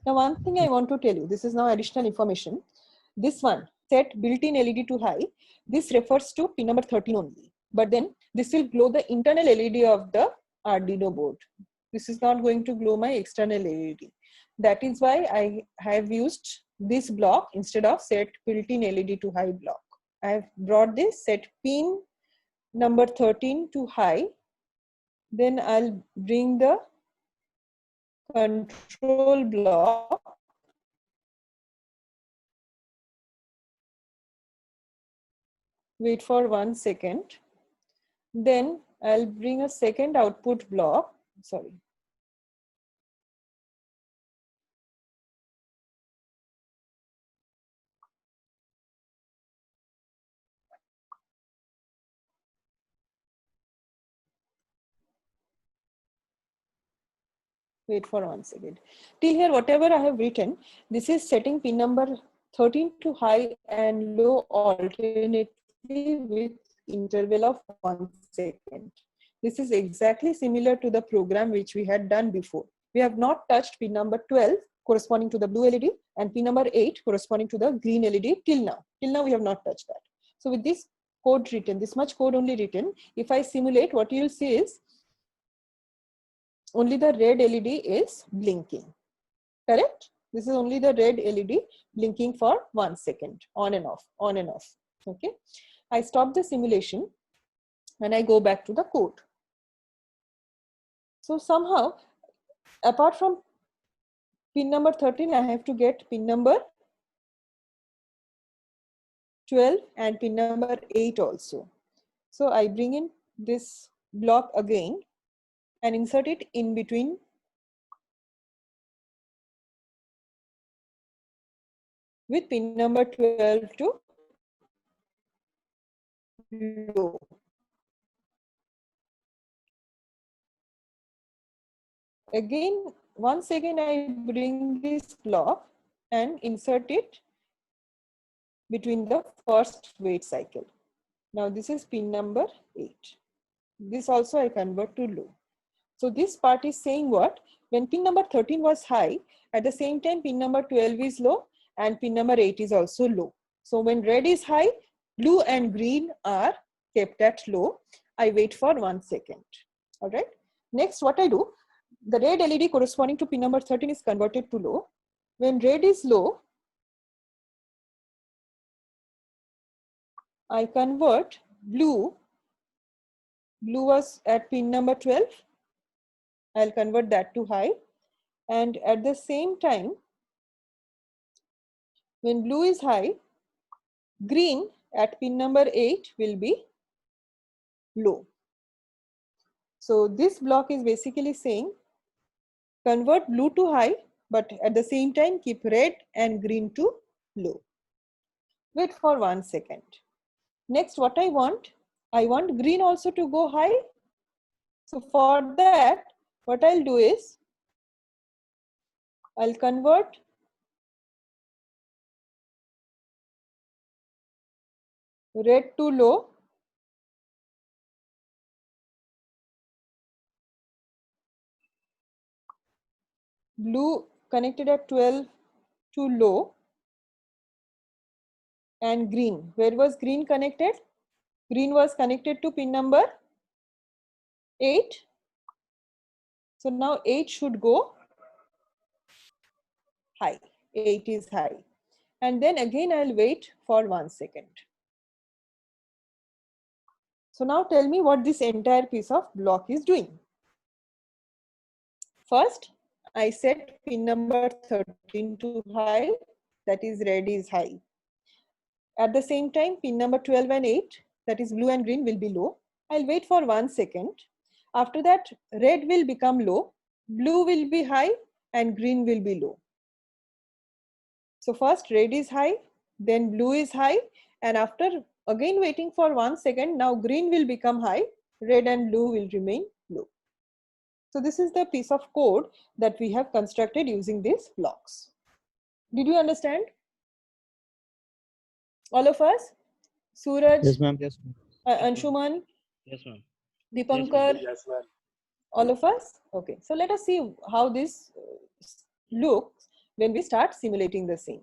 Now one thing I want to tell you, this is now additional information. This one, set built-in LED to high, this refers to pin number 13 only. But then this will glow the internal LED of the Arduino board. This is not going to glow my external LED. That is why I have used this block instead of set built-in LED to high block. I have brought this set pin number 13 to high. Then I'll bring the control block wait for 1 second. Then I'll bring a second output block. Sorry. Wait for 1 second. Till here, whatever I have written, this is setting pin number 13 to high and low alternately with interval of 1 second. This is exactly similar to the program which we had done before. We have not touched pin number 12 corresponding to the blue LED and pin number 8 corresponding to the green LED till now. Till now we have not touched that. So with this code written, this much code only written, if I simulate, what you will see is only the red LED is blinking. Correct? This is only the red LED blinking for 1 second, on and off, on and off. Okay. I stop the simulation and I go back to the code. So somehow, apart from pin number 13, I have to get pin number 12 and pin number 8 also. So I bring in this block again and insert it in between with pin number 12 to low. Again, once again, I bring this block and insert it between the first wait cycle. Now this is pin number 8. This also I convert to low. So this part is saying what? When pin number 13 was high, at the same time pin number 12 is low and pin number 8 is also low. So when red is high, blue and green are kept at low. I wait for 1 second. All right. Next, what I do, the red LED corresponding to pin number 13 is converted to low. When red is low, I convert blue. Blue was at pin number 12. I'll convert that to high. And at the same time, when blue is high, green at pin number 8 will be low. So this block is basically saying convert blue to high, but at the same time keep red and green to low. Wait for 1 second. Next, what I want green also to go high. So for that, what I'll do is I'll convert red to low, blue connected at 12 to low, and green. Where was green connected? Green was connected to pin number 8. So now 8 should go high. 8 is high. And then again I'll wait for 1 second. So now tell me what this entire piece of block is doing. First, I set pin number 13 to high, that is red is high. At the same time, pin number 12 and 8, that is blue and green, will be low. I'll wait for 1 second. After that, red will become low, blue will be high, and green will be low. So first red is high, then blue is high, and after again waiting for 1 second, now green will become high, red and blue will remain low. So this is the piece of code that we have constructed using these blocks. Did you understand? All of us? Suraj? Yes, ma'am. Yes, ma'am. Anshuman? Yes, ma'am. Dipankar? Yes, ma'am. All of us? Okay. So let us see how this looks when we start simulating the scene.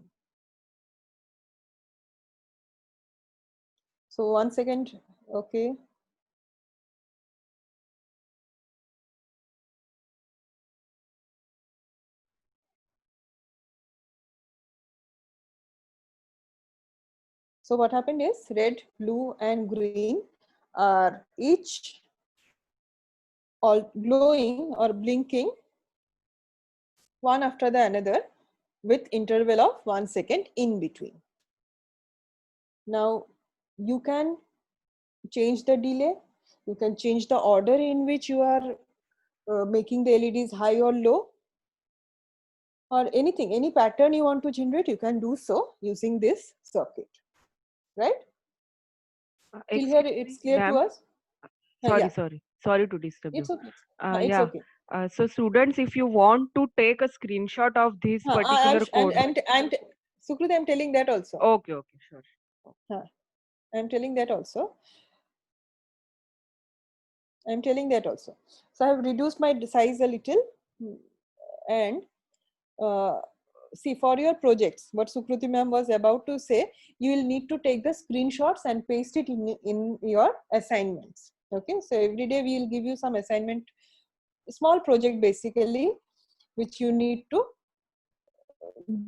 So 1 second. Okay. So what happened is red, blue, and green are each all glowing or blinking one after the another with interval of 1 second in between. Now you can change the delay, you can change the order in which you are making the LEDs high or low, or anything, any pattern you want to generate, you can do so using this circuit, right? Till here it's clear to us? Sorry, Yeah. sorry to disturb you. It's okay. It's Yeah. okay. So students, if you want to take a screenshot of this particular code. And Sukriti, I'm telling that also. Okay, sure. I'm telling that also. So I have reduced my size a little, and see, for your projects, what Sukriti ma'am was about to say, you will need to take the screenshots and paste it in your assignments. Okay, so every day we will give you some assignment, small project basically, which you need to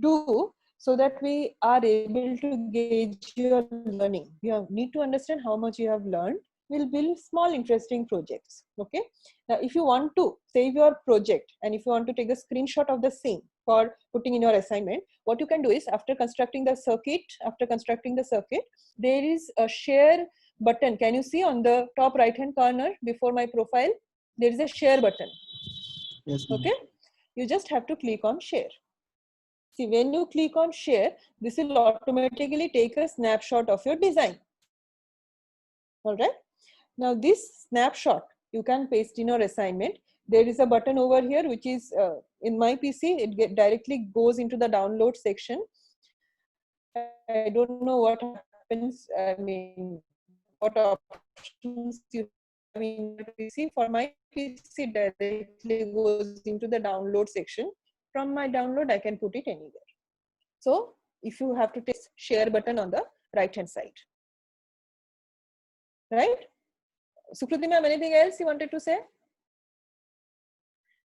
do so that we are able to gauge your learning. You need to understand how much you have learned. We'll build small interesting projects. Okay, now if you want to save your project and if you want to take a screenshot of the same for putting in your assignment, what you can do is after constructing the circuit, there is a share button. Can you see on the top right hand corner before my profile? There is a share button. Yes, ma'am. Okay, you just have to click on share. See, when you click on share, this will automatically take a snapshot of your design. All right. Now this snapshot you can paste in your assignment. There is a button over here which is in my PC. It directly goes into the download section. I don't know what happens. I mean, what options you have in your PC. For my PC, directly goes into the download section. From my download, I can put it anywhere. So if you have to take share button on the right hand side, right? Sukriti ma'am, anything else you wanted to say?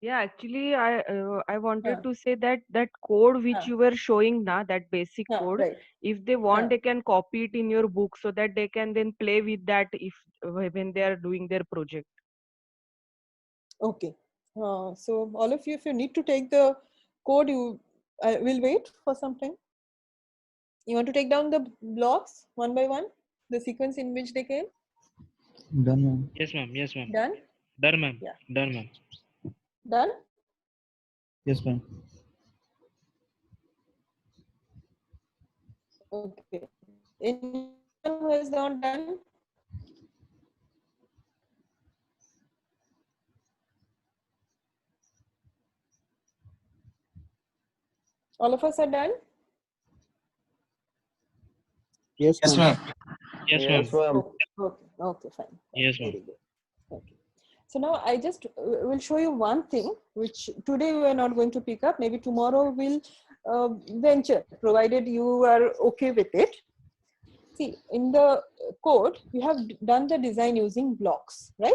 Yeah, actually, I wanted to say that code which you were showing now, that basic code, Right. if they want, they can copy it in your book so that they can then play with that if when they are doing their project. Okay. So all of you, if you need to take the code, you will wait for some time. You want to take down the blocks one by one, the sequence in which they came? Done, ma'am. Yes, ma'am. Yes, ma'am. Done? Done, ma'am. Yeah. Done, ma'am. Done? Yes, ma'am. Okay. Anyone who has not done? All of us are done? Yes, Yes, ma'am. ma'am. Yes, ma'am. Yes, ma'am. Okay, fine. Yes, ma'am. Very good. Okay. So now I just will show you one thing which today we are not going to pick up. Maybe tomorrow we'll venture, provided you are okay with it. See, in the code, we have done the design using blocks, right?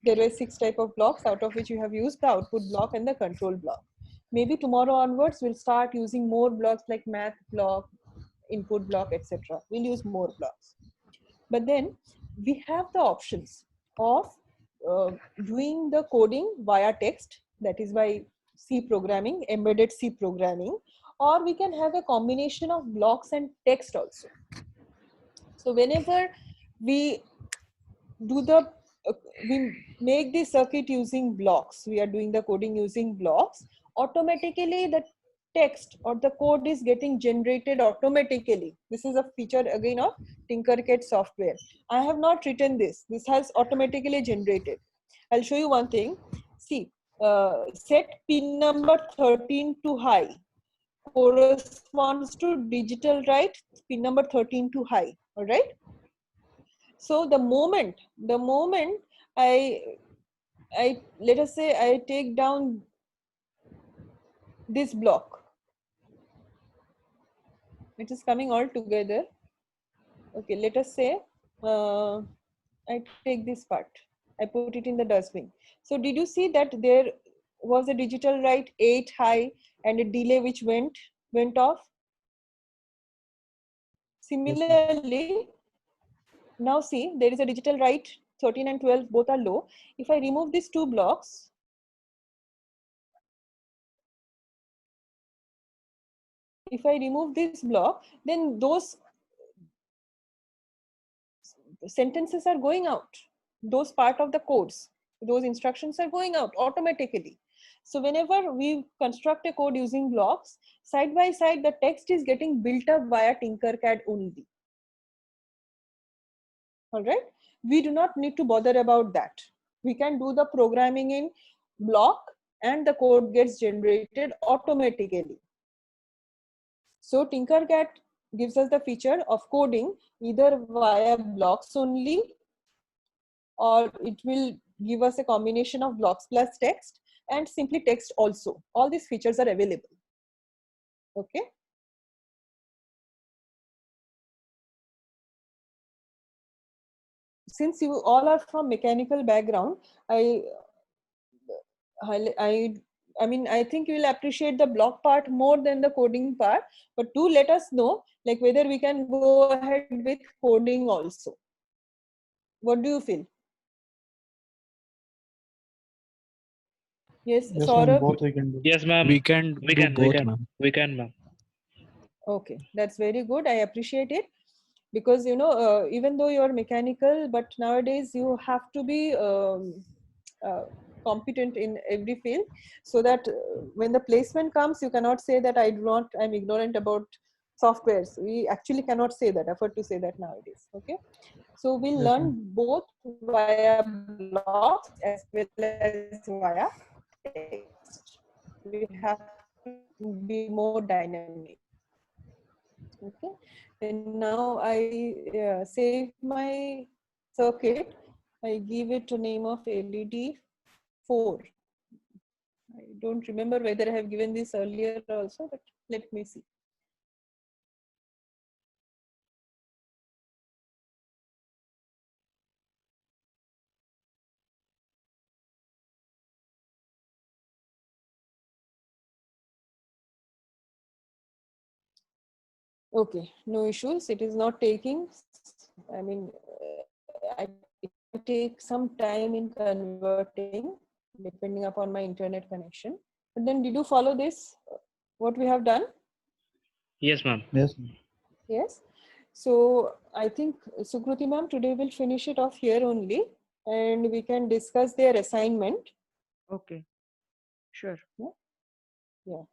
There were 6 type of blocks, out of which you have used the output block and the control block. Maybe tomorrow onwards, we'll start using more blocks like math block, input block, etc. We'll use more blocks. But then we have the options of doing the coding via text, that is by C programming, embedded C programming, or we can have a combination of blocks and text also. So whenever we do the we make the circuit using blocks, we are doing the coding using blocks, automatically the text or the code is getting generated automatically. This is a feature again of Tinkercad software. I have not written this has automatically generated. I'll show you one thing. See, set pin number 13 to high corresponds to digital write pin number 13 to high. All right. So the moment I let us say I take down this block, it is coming all together. Okay, let us say I take this part, I put it in the dustbin. So did you see that there was a digital write 8 high and a delay which went off? Similarly, now see, there is a digital write 13 and 12, both are low. If I remove these 2 blocks, if I remove this block, then those sentences are going out. Those part of the codes, those instructions are going out automatically. So whenever we construct a code using blocks, side by side, the text is getting built up via Tinkercad only. All right. We do not need to bother about that. We can do the programming in block and the code gets generated automatically. So Tinkercad gives us the feature of coding either via blocks only, or it will give us a combination of blocks plus text and simply text also. All these features are available. Okay. Since you all are from mechanical background, I mean, I think you will appreciate the block part more than the coding part, but do let us know like whether we can go ahead with coding also. What do you feel? Yes, Yes, ma'am. Saurabh? Both we can do. Yes, ma'am. We can We do can. both, ma'am. We can, ma'am. Okay, that's very good. I appreciate it, because you know, even though you're mechanical, but nowadays you have to be competent in every field, so that when the placement comes, you cannot say that I'm ignorant about softwares. We actually cannot say that, afford to say that nowadays. Okay, so we'll Yes, learn ma'am. both via blocks as well as via text. We have to be more dynamic. Okay, and now I save my circuit. I give it a name of LED 4. I don't remember whether I have given this earlier also, but let me see. Okay, no issues. It is not taking, I mean, it can take some time in converting depending upon my internet connection. But then did you follow this, what we have done? Yes, ma'am. Yes, ma'am. Yes. So I think Sukruti ma'am, today we'll finish it off here only, and we can discuss their assignment. Okay. Sure. Yeah.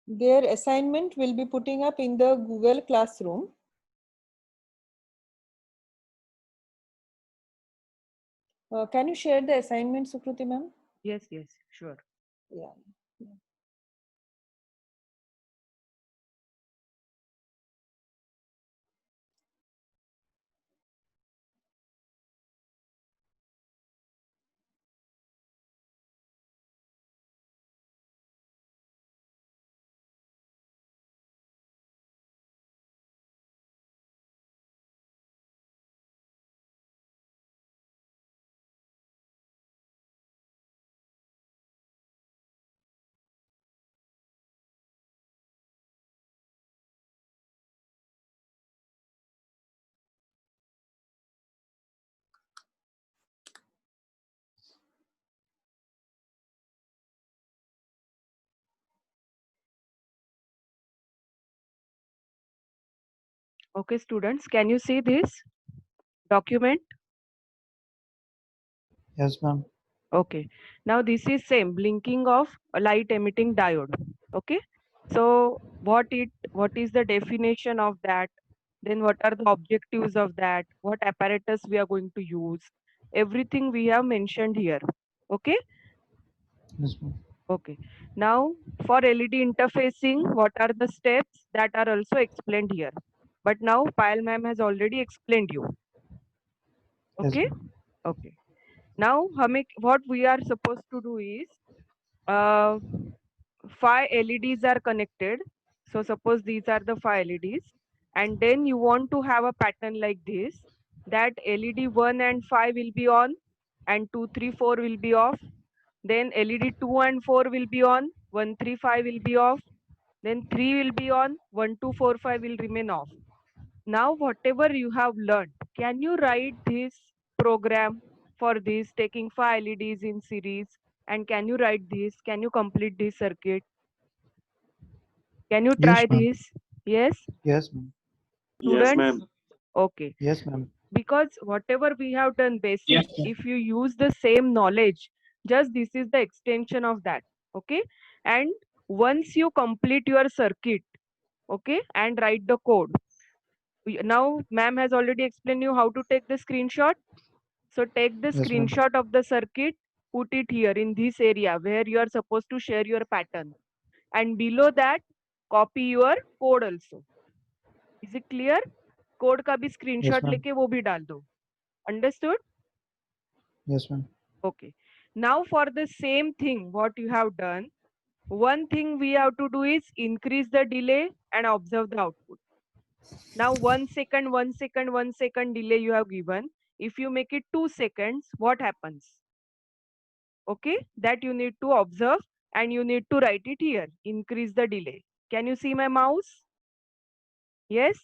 Their assignment will be putting up in the Google Classroom. Can you share the assignment, Sukruti ma'am? Yes, sure. Yeah. Okay, students, can you see this document? Yes, ma'am. Okay. Now this is same blinking of a light emitting diode. Okay. So what is the definition of that? Then what are the objectives of that? What apparatus we are going to use? Everything we have mentioned here. Okay. Yes, ma'am. Okay. Now for LED interfacing, what are the steps that are also explained here? But now Payal ma'am has already explained you. Yes, Okay. ma'am. Okay. Now what we are supposed to do is uh, 5 LEDs are connected. So suppose these are the 5 LEDs, and then you want to have a pattern like this, that LED 1 and 5 will be on, and 2, 3, 4 will be off. Then LED 2 and 4 will be on, 1, 3, 5 will be off. Then 3 will be on, 1, 2, 4, 5 will remain off. Now whatever you have learned, can you write this program for this, taking 5 LEDs in series? And can you write this? Can you complete this circuit? Can you Yes, try ma'am. this? Yes, Yes, ma'am. Yes, students? ma'am. Okay. Yes, ma'am. Because whatever we have done basic, Yes, ma'am. if you use the same knowledge, just this is the extension of that. Okay. And once you complete your circuit, okay, and write the code. Now, ma'am has already explained you how to take the screenshot. So take the Yes, ma'am. screenshot of the circuit, put it here in this area where you are supposed to share your pattern. And below that, copy your code also. Is it clear? Code का भी Yes, screenshot ma'am. लेके वो भी डाल दो. Understood? Yes, ma'am. Okay. Now for the same thing what you have done, one thing we have to do is increase the delay and observe the output. Now 1 second, 1 second, 1 second delay you have given. If you make it 2 seconds, what happens? Okay, that you need to observe and you need to write it here. Increase the delay. Can you see my mouse? Yes?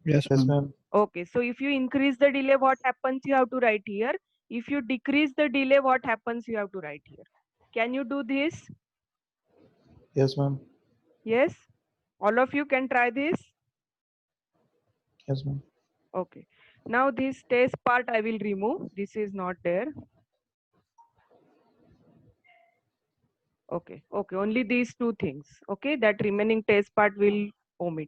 Yes, Yes, ma'am. ma'am. Okay, so if you increase the delay, what happens? You have to write here. If you decrease the delay, what happens? You have to write here. Can you do this? Yes, ma'am. Yes? All of you can try this? Yes, ma'am. Okay. Now this test part I will remove. This is not there. Okay. Okay. Only these two things. Okay. That remaining test part will omit.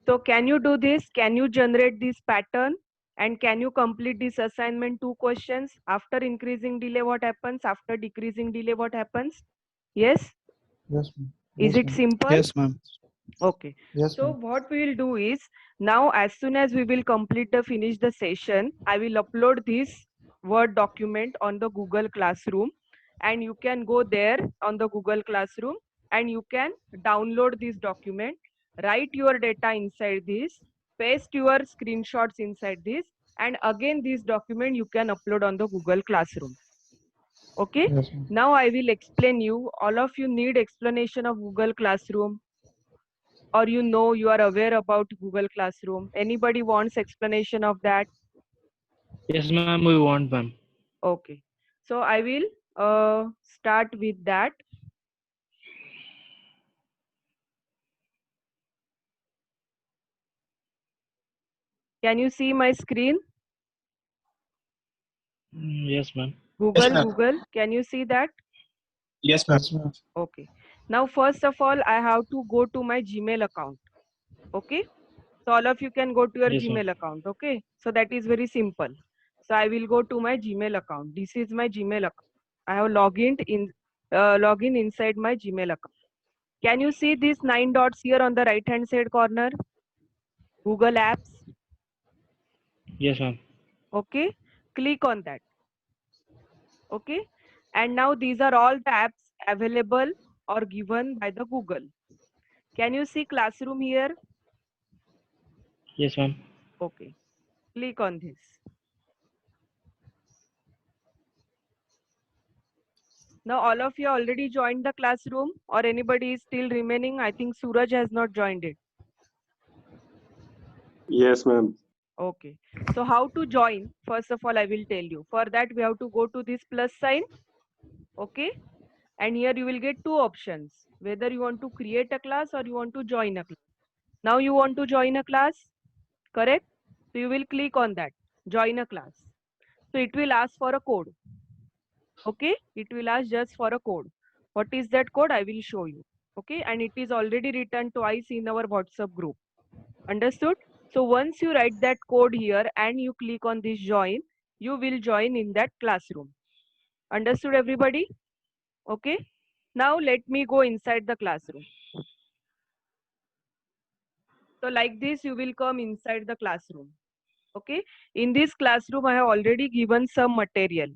So can you do this? Can you generate this pattern? And can you complete this assignment 2 questions? After increasing delay, what happens? After decreasing delay, what happens? Yes? Yes, ma'am. Is Yes, it ma'am. simple? Yes, ma'am. Okay. Yes, So ma'am. what we will do is, now as soon as we will finish the session, I will upload this Word document on the Google Classroom, and you can go there on the Google Classroom and you can download this document, write your data inside this, paste your screenshots inside this, and again this document you can upload on the Google Classroom. Okay. Yes, ma'am. Now I will explain you. All of you need explanation of Google Classroom, or you are aware about Google Classroom. Anybody wants explanation of that? Yes, ma'am. We want, ma'am. Okay. So I will start with that. Can you see my screen? Yes, ma'am. Google, can you see that? Yes, ma'am. Yes, ma'am. Okay. Now, first of all, I have to go to my Gmail account. Okay. So all of you can go to your Yes, ma'am. Gmail account. Okay. So that is very simple. So I will go to my Gmail account. This is my Gmail account. I have login inside my Gmail account. Can you see these 9 dots here on the right hand side corner? Google Apps. Yes, ma'am. Okay. Click on that. Okay. And now these are all the apps available or given by the Google. Can you see Classroom here? Yes, ma'am. Okay. Click on this. Now all of you already joined the classroom, or anybody is still remaining? I think Suraj has not joined it. Yes, ma'am. Okay. So how to join? First of all, I will tell you. For that, we have to go to this plus sign. Okay. And here you will get 2 options. Whether you want to create a class or you want to join a class. Now you want to join a class. correct? So you will click on that, join a class. So it will ask for a code. Okay, it will ask just for a code. What is that code? I will show you. Okay, and it is already written twice in our WhatsApp group. Understood? So once you write that code here and you click on this join, you will join in that classroom. Understood, everybody? Okay. Now let me go inside the classroom. So like this, you will come inside the classroom. Okay. In this classroom, I have already given some material,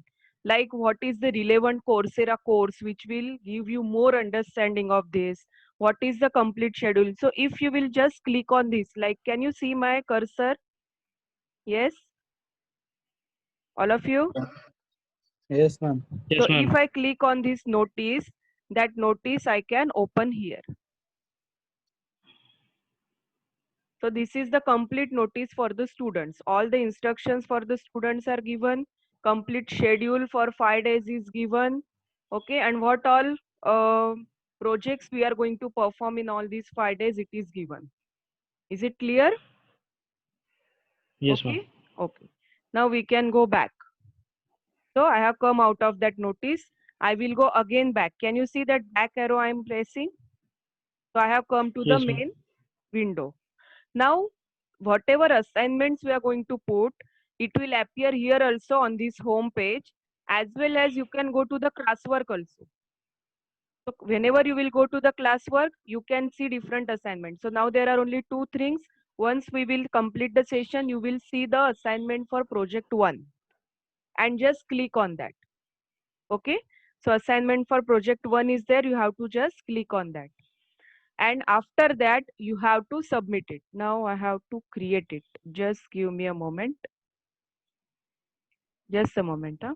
like what is the relevant Coursera course, which will give you more understanding of this. What is the complete schedule? So if you will just click on this, like, can you see my cursor? Yes. All of you? Yes, ma'am. Yes, So ma'am. if I click on this notice, that notice I can open here. So this is the complete notice for the students. All the instructions for the students are given. Complete schedule for 5 days is given. Okay, and what all projects we are going to perform in all these 5 days, it is given. Is it clear? Yes, ma'am. Okay. Okay. Now we can go back. So I have come out of that notice. I will go again back. Can you see that back arrow I am pressing? So I have come to the Yes, ma'am. main window. Now, whatever assignments we are going to put, it will appear here also on this home page, as well as you can go to the classwork also. So whenever you will go to the classwork, you can see different assignments. So now there are only 2 things. Once we will complete the session, you will see the assignment for project 1 and just click on that. Okay. So assignment for project 1 is there. You have to just click on that. And after that, you have to submit it. Now I have to create it. Just give me a moment. Just a moment. Huh?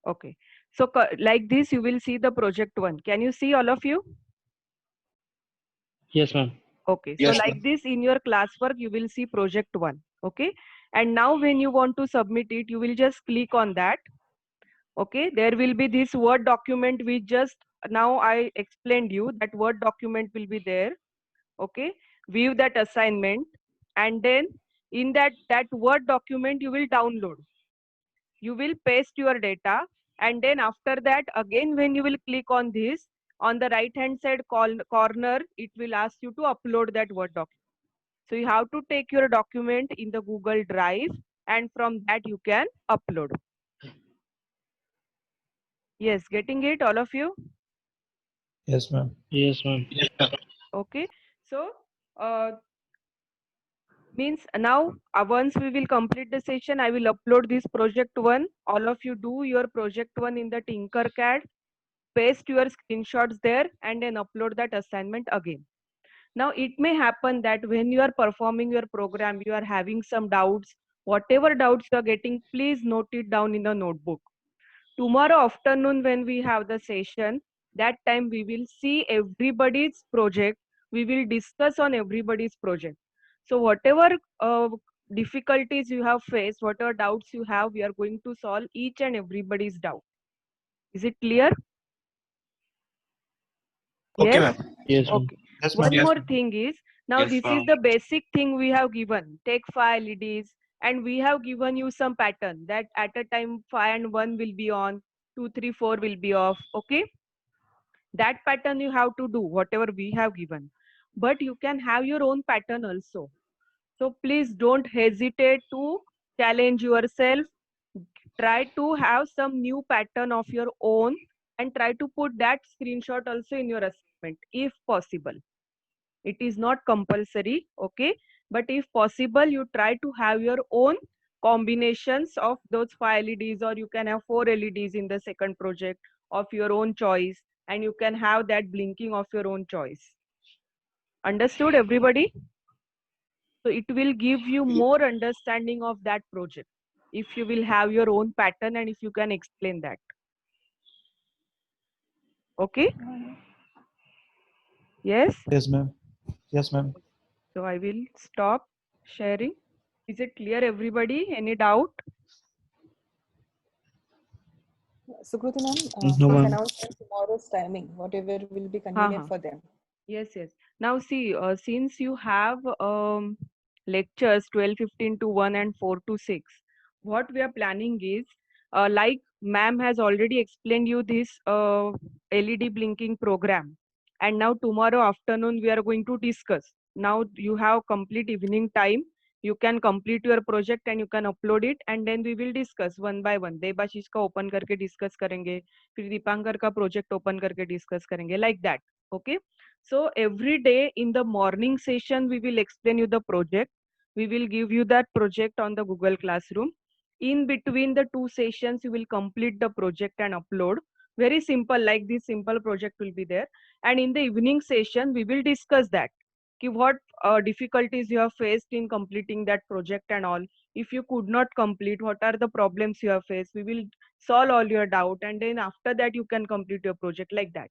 Okay. So like this, you will see the project 1. Can you see, all of you? Yes, ma'am. Okay. So Yes, like ma'am. this, in your classwork, you will see project 1. Okay. And now when you want to submit it, you will just click on that. Okay. There will be this Word document which just now I explained you, that Word document will be there. Okay. View that assignment. And then in that Word document, you will download. You will paste your data, and then after that, again when you will click on this, on the right hand side corner, it will ask you to upload that Word document. So you have to take your document in the Google Drive, and from that you can upload. Yes, getting it, all of you? Yes, ma'am. Yes, ma'am. Okay. So means now once we will complete the session, I will upload this project 1. All of you do your project 1 in the Tinkercad, paste your screenshots there, and then upload that assignment again. Now it may happen that when you are performing your program, you are having some doubts. Whatever doubts you are getting, please note it down in the notebook. Tomorrow afternoon when we have the session, that time we will see everybody's project. We will discuss on everybody's project. So whatever difficulties you have faced, whatever doubts you have, we are going to solve each and everybody's doubt. Is it clear? Okay, Yes? ma'am. Yes, ma'am. Okay. Yes, ma'am. One Yes, more ma'am. thing is, now Yes, this is ma'am. the basic thing we have given. Take 5 LEDs, and we have given you some pattern that at a time 5 and 1 will be on, 2, 3, 4 will be off. Okay. That pattern you have to do, whatever we have given. But you can have your own pattern also. So please don't hesitate to challenge yourself. Try to have some new pattern of your own and try to put that screenshot also in your assignment if possible. It is not compulsory, okay? But if possible, you try to have your own combinations of those 5 LEDs, or you can have 4 LEDs in the second project of your own choice, and you can have that blinking of your own choice. Understood, everybody? So it will give you more understanding of that project if you will have your own pattern and if you can explain that. Okay. Yes. Yes, ma'am. Yes, ma'am. So I will stop sharing. Is it clear, everybody? Any doubt? Sukruti ma'am, No, please ma'am. announce tomorrow's timing, whatever will be convenient for them. Yes, yes. Now see, since you have lectures 12:15 to 1 and 4 to 6, what we are planning is, like ma'am has already explained you this LED blinking program, and now tomorrow afternoon we are going to discuss. Now you have complete evening time. You can complete your project and you can upload it, and then we will discuss one by one. Debashish का open करके discuss करेंगे, फिर दीपांकर का project open करके discuss करेंगे, like that. Okay. So every day in the morning session, we will explain you the project. We will give you that project on the Google Classroom. In between the two sessions, you will complete the project and upload. Very simple, like this simple project will be there. And in the evening session, we will discuss that. What difficulties you have faced in completing that project and all. If you could not complete, what are the problems you have faced? We will solve all your doubt. And then after that, you can complete your project like that.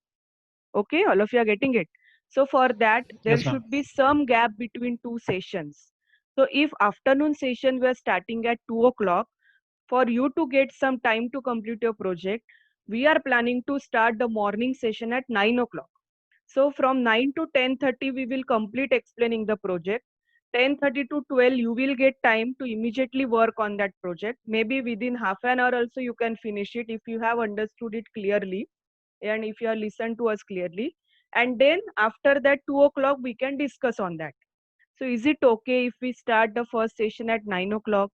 Okay, all of you are getting it. So for that, there Yes, ma'am. should be some gap between two sessions. So if afternoon session we are starting at 2 o'clock, for you to get some time to complete your project, we are planning to start the morning session at 9 o'clock. So from 9 to 10:30, we will complete explaining the project. 10:30 to 12, you will get time to immediately work on that project. Maybe within half an hour also you can finish it if you have understood it clearly and if you have listened to us clearly. And then after that 2 o'clock, we can discuss on that. So is it okay if we start the first session at 9 o'clock?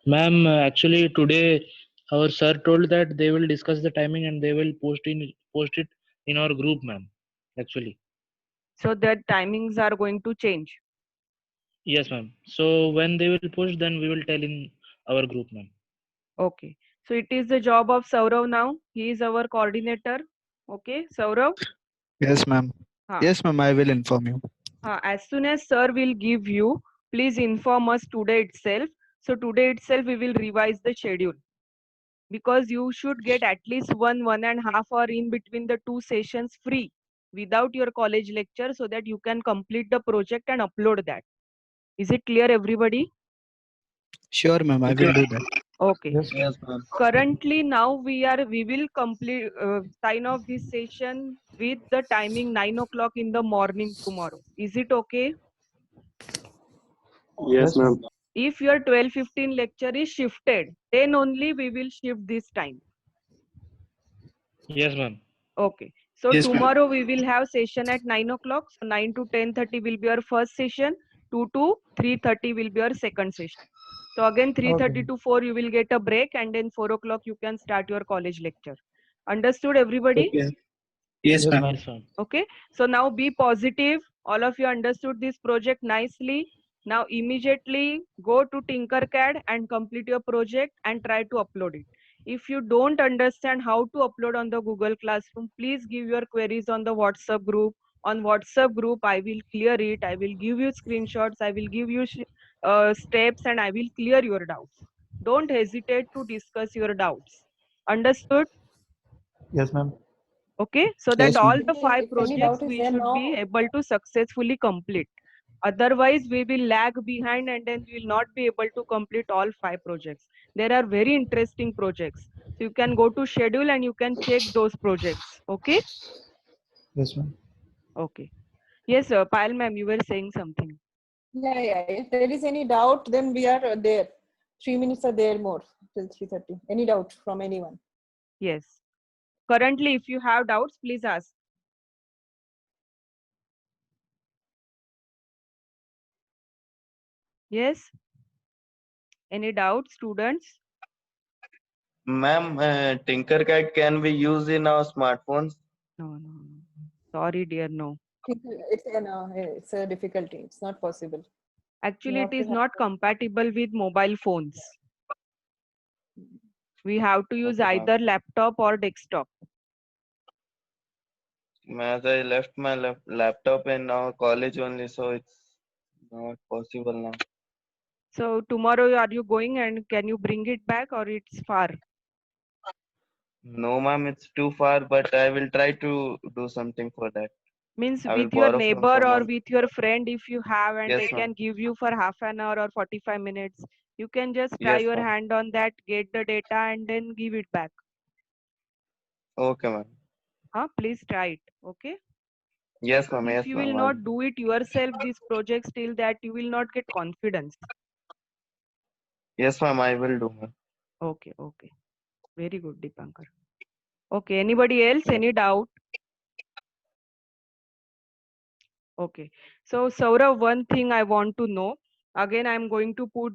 Ma'am, actually today our sir told that they will discuss the timing and they will post it in our group, ma'am. Actually. So the timings are going to change. Yes, ma'am. So when they will post, then we will tell in our group, ma'am. Okay. So it is the job of Saurav now. He is our coordinator. Okay, Saurav? Yes, ma'am. Yes, ma'am. I will inform you. As soon as sir will give you, please inform us today itself. So today itself we will revise the schedule. Because you should get at least 1.5 hour in between the two sessions free without your college lecture so that you can complete the project and upload that. Is it clear, everybody? Sure, ma'am. I will do that. Okay. Yes, ma'am. Currently now we will complete sign off this session with the timing 9 o'clock in the morning tomorrow. Is it okay? Yes, ma'am. If your 12:15 lecture is shifted, then only we will shift this time. Yes, ma'am. Okay. So Yes, ma'am. tomorrow we will have session at 9 o'clock. So 9 to 10:30 will be our first session. 2 to 3:30 will be our second session. So again 3:30 to 4 you will get a break and then 4 o'clock you can start your college lecture. Understood, everybody? Okay. Yes, ma'am. Yes, ma'am. Okay. So now be positive. All of you understood this project nicely. Now immediately go to Tinkercad and complete your project and try to upload it. If you don't understand how to upload on the Google Classroom, please give your queries on the WhatsApp group. On WhatsApp group, I will clear it. I will give you screenshots. I will give you steps and I will clear your doubts. Don't hesitate to discuss your doubts. Understood? Yes, ma'am. Okay, so that Yes, all ma'am. the 5 If any projects doubt is we there should be now, able to successfully complete. Otherwise, we will lag behind and then we will not be able to complete all 5 projects. There are very interesting projects. So you can go to schedule and you can check those projects. Okay? Yes, ma'am. Okay. Yes, Payal ma'am, you were saying something. yeah. If there is any doubt, then we are there. 3 minutes are there more till 3:30. Any doubt from anyone? Yes. Currently, if you have doubts, please ask. Yes? Any doubts, students? Ma'am, Tinkercad can be used in our smartphones. No. Sorry, dear, no. It's a difficulty. It's not possible. Actually, You it have to is have not compatible with mobile phones. We have to use Okay, ma'am. either laptop or desktop. As I left my laptop in our college only, so it's not possible now. So tomorrow are you going and can you bring it back or it's far? No, ma'am, it's too far, but I will try to do something for that. Means I will with your borrow from neighbor or someone. with your friend, if you have, and they Yes, can ma'am. give you for half an hour or 45 minutes, you can just try Yes, your ma'am. hand on that, get the data, and then give it back. Okay, ma'am. Please try it. Okay. Yes, ma'am. If Yes, you will ma'am. not do it yourself, this project, still that you will not get confidence. Yes, ma'am. I will do, ma'am. Okay. Okay. Very good, Dipankar. Okay. Anybody else? Yes. Any doubt? Okay. So Saurav, one thing I want to know. Again, I'm going to put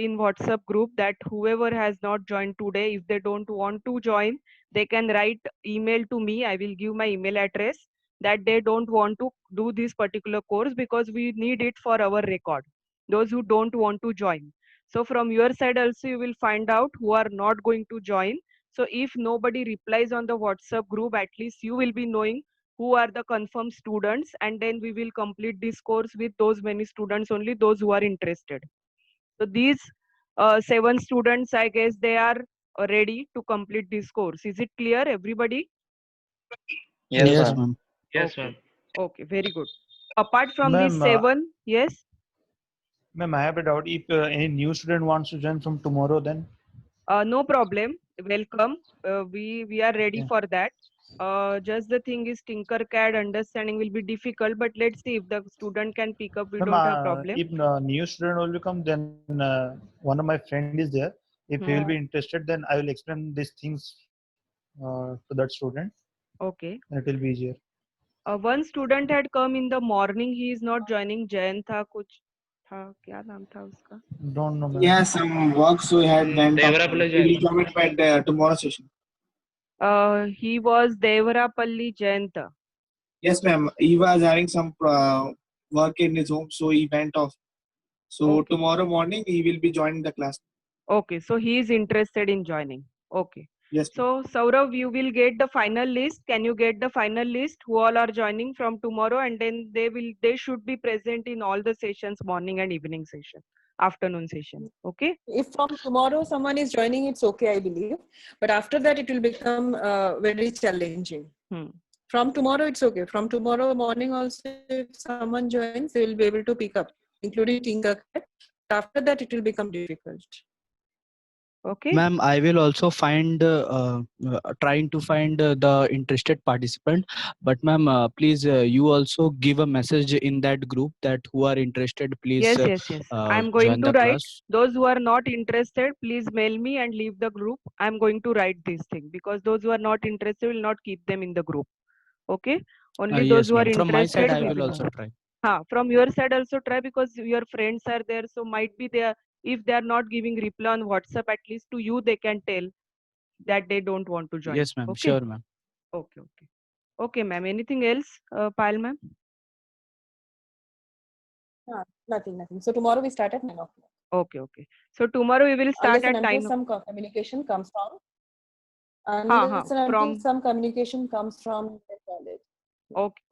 in WhatsApp group that whoever has not joined today, if they don't want to join, they can write email to me. I will give my email address that they don't want to do this particular course because we need it for our record. Those who don't want to join. So from your side also, you will find out who are not going to join. So if nobody replies on the WhatsApp group, at least you will be knowing who are the confirmed students, and then we will complete this course with those many students only, those who are interested. So these 7 students, I guess they are ready to complete this course. Is it clear, everybody? Yes, Yes, ma'am. ma'am. Yes, Okay. ma'am. Okay, very good. Apart from these Ma'am, 7, yes. ma'am, I have a doubt. If any new student wants to join from tomorrow, then No problem. Welcome. We are ready okay. for that. Just the thing is Tinkercad understanding will be difficult, but let's see if the student can pick up. We Ma'am, don't have problem. if new student will come, then one of my friend is there. If he will be interested, then I will explain these things to that student. Okay. And it will be easier. One student had come in the morning. He is not joining. Jayan tha kuch tha, क्या नाम था उसका? Don't know, ma'am. Yeah, some works we had went up. Devarapalli We will Jayan. come at tomorrow session. He was Devarapalli Jayanta. Yes, ma'am. He was having some work in his home, so he went off. So Okay. tomorrow morning he will be joining the class. Okay, so he is interested in joining. Okay. Yes, ma'am. So Saurav, you will get the final list. Can you get the final list who all are joining from tomorrow, and then they should be present in all the sessions, morning and evening session, afternoon session. Okay. If from tomorrow someone is joining, it's okay, I believe. But after that, it will become very challenging. From tomorrow, it's okay. From tomorrow morning also, if someone joins, they will be able to pick up, including Tinkercad. After that, it will become difficult. Okay. Ma'am, I will also find trying to find the interested participant. But ma'am, please you also give a message in that group that who are interested, please Yes. I'm going join to the write. class. Those who are not interested, please mail me and leave the group. I'm going to write this thing because those who are not interested will not keep them in the group. Okay. Only those Yes, who are ma'am. From my side, interested, I we will will. also try. From your side also try because your friends are there. So might be there. If they are not giving reply on WhatsApp, at least to you they can tell that they don't want to join. Yes, ma'am. Okay. Sure, ma'am. Okay, ma'am. Anything else, Payal ma'am? Nothing. So tomorrow we start at 9 o'clock. Okay. So tomorrow we will start Unless at 9 some communication comes from. from Some communication comes from the college.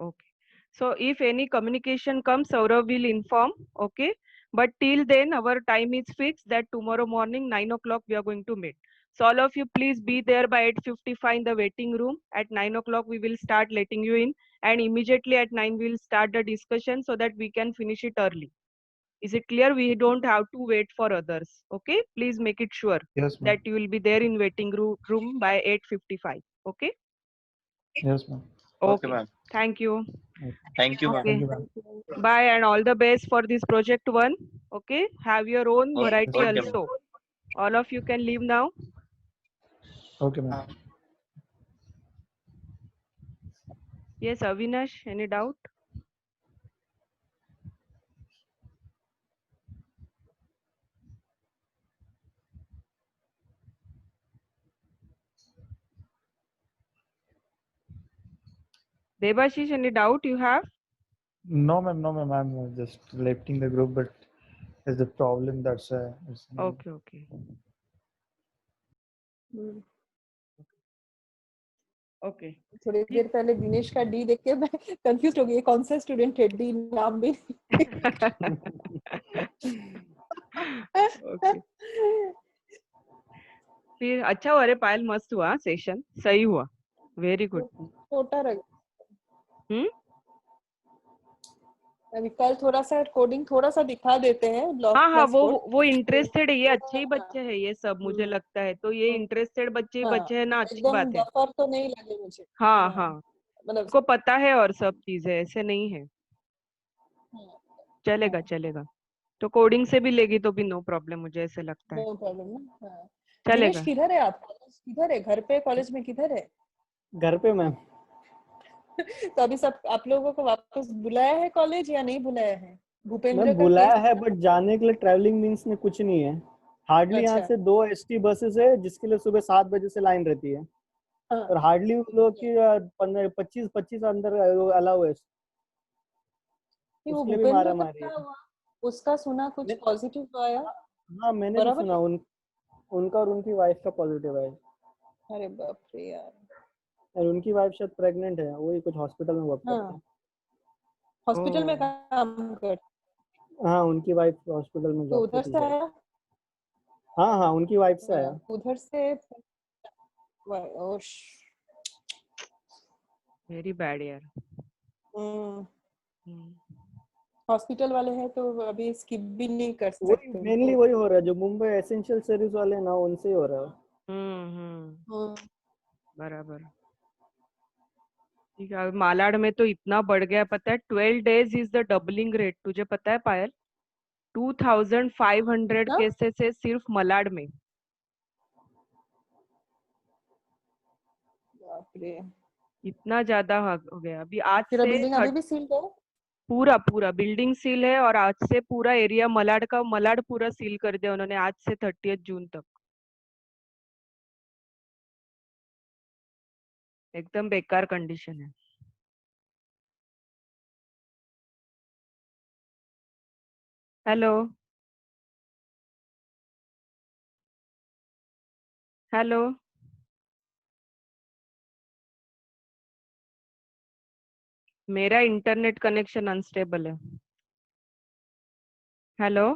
Okay. So if any communication comes, Saurav will inform. Okay. But till then, our time is fixed that tomorrow morning, 9 o'clock, we are going to meet. So all of you, please be there by 8:55 in the waiting room. At 9 o'clock, we will start letting you in. And immediately at 9, we will start the discussion so that we can finish it early. Is it clear? We don't have to wait for others. Okay. Please make it sure Yes, ma'am. that you will be there in waiting room by 8:55. Okay. Yes, ma'am. Okay, ma'am. Thank you. Thank you, ma'am. Okay. Thank you, ma'am. Bye and all the best for this project 1. Okay. Have your own Okay, variety ma'am. also. All of you can leave now. Okay, ma'am. Yes, Avinash, any doubt? Debashish, any doubt you have? No, ma'am. I'm just lifting the group, but there's a problem. That's Okay. Okay. थोड़ी देर पहले दिनेश का D देख के मैं confuse हो गई कौन सा स्टूडेंट है डी नाम भी Okay. फिर अच्छा हुआ रे पायल, मस्त हुआ सेशन, सही हुआ, वेरी गुड। छोटा रख। हम्म। अभी कल थोड़ा सा कोडिंग थोड़ा सा दिखा देते हैं, ब्लॉक हाँ हाँ, प्लस कोड। वो इंटरेस्टेड है, ये अच्छे ही हाँ, बच्चे हैं ये सब, मुझे हम्म, लगता है, तो ये हम्म, इंटरेस्टेड बच्चे ही हाँ, बच्चे हैं ना, अच्छी एकदम बात है। डफर तो नहीं लगे मुझे। हाँ हाँ, हाँ, मतलब उनको पता है और सब चीजें, ऐसे नहीं है, हाँ, चलेगा हाँ, चलेगा। तो कोडिंग से भी लेगी तो भी नो प्रॉब्लम, मुझे ऐसे लगता है, नो प्रॉब्लम ना। हाँ, दिनेश चलेगा। किधर है आप? कॉलेज किधर है? घर पे, कॉलेज में किधर है? घर पे मैम। तो अभी सब आप लोगों को वापस बुलाया है कॉलेज या नहीं बुलाया है? भूपेंद्र मैम का केस बुलाया है, था। बट जाने के लिए ट्रैवलिंग मीन्स में कुछ नहीं है। हार्डली यहाँ अच्छा, से 2 ST बसेस है जिसके लिए सुबह 7 बजे से लाइन रहती है, हाँ, और हार्डली उन लोग की 15-25 अंदर अलाउ है, नहीं वो उसके लिए भी भूपेंद्र मारा का मारी है। क्या हुआ? उसका सुना कुछ नहीं, पॉजिटिव आया? हाँ मैंने भी बराबर सुना, है? उनका और उनकी वाइफ का पॉजिटिव है, अरे बाप रे यार। और उनकी वाइफ शायद प्रेग्नेंट है, वही कुछ हॉस्पिटल में वर्क करते हाँ, हैं। हॉस्पिटल में ओ, काम कर, हाँ उनकी वाइफ हॉस्पिटल में तो जॉब उधर करती से है। आया। हाँ हाँ, उनकी वाइफ से आया। हाँ, उधर से और वेरी बैड यार। हम्म, हम्म हॉस्पिटल वाले हैं तो अभी स्किप भी नहीं कर वही सकते मेनली उनको। वही हो रहा है, जो मुंबई एसेंशियल सर्विस वाले हैं ना, उनसे ही हो रहा है। हम्म, बराबर। ठीक है, मालाड में तो इतना बढ़ गया, पता है 12 days is the doubling rate, तुझे पता है पायल? 2500 कितना? केसेस है सिर्फ मलाड में। बाप रे। इतना ज्यादा हो गया, अभी आज तेरा से बिल्डिंग अभी भी सील्ड है? पूरा पूरा बिल्डिंग सील है, और आज से पूरा एरिया मलाड का, मलाड पूरा सील कर दिया उन्होंने आज से 30 जून तक। एकदम बेकार कंडीशन है। हेलो हेलो, मेरा इंटरनेट कनेक्शन अनस्टेबल है। हेलो।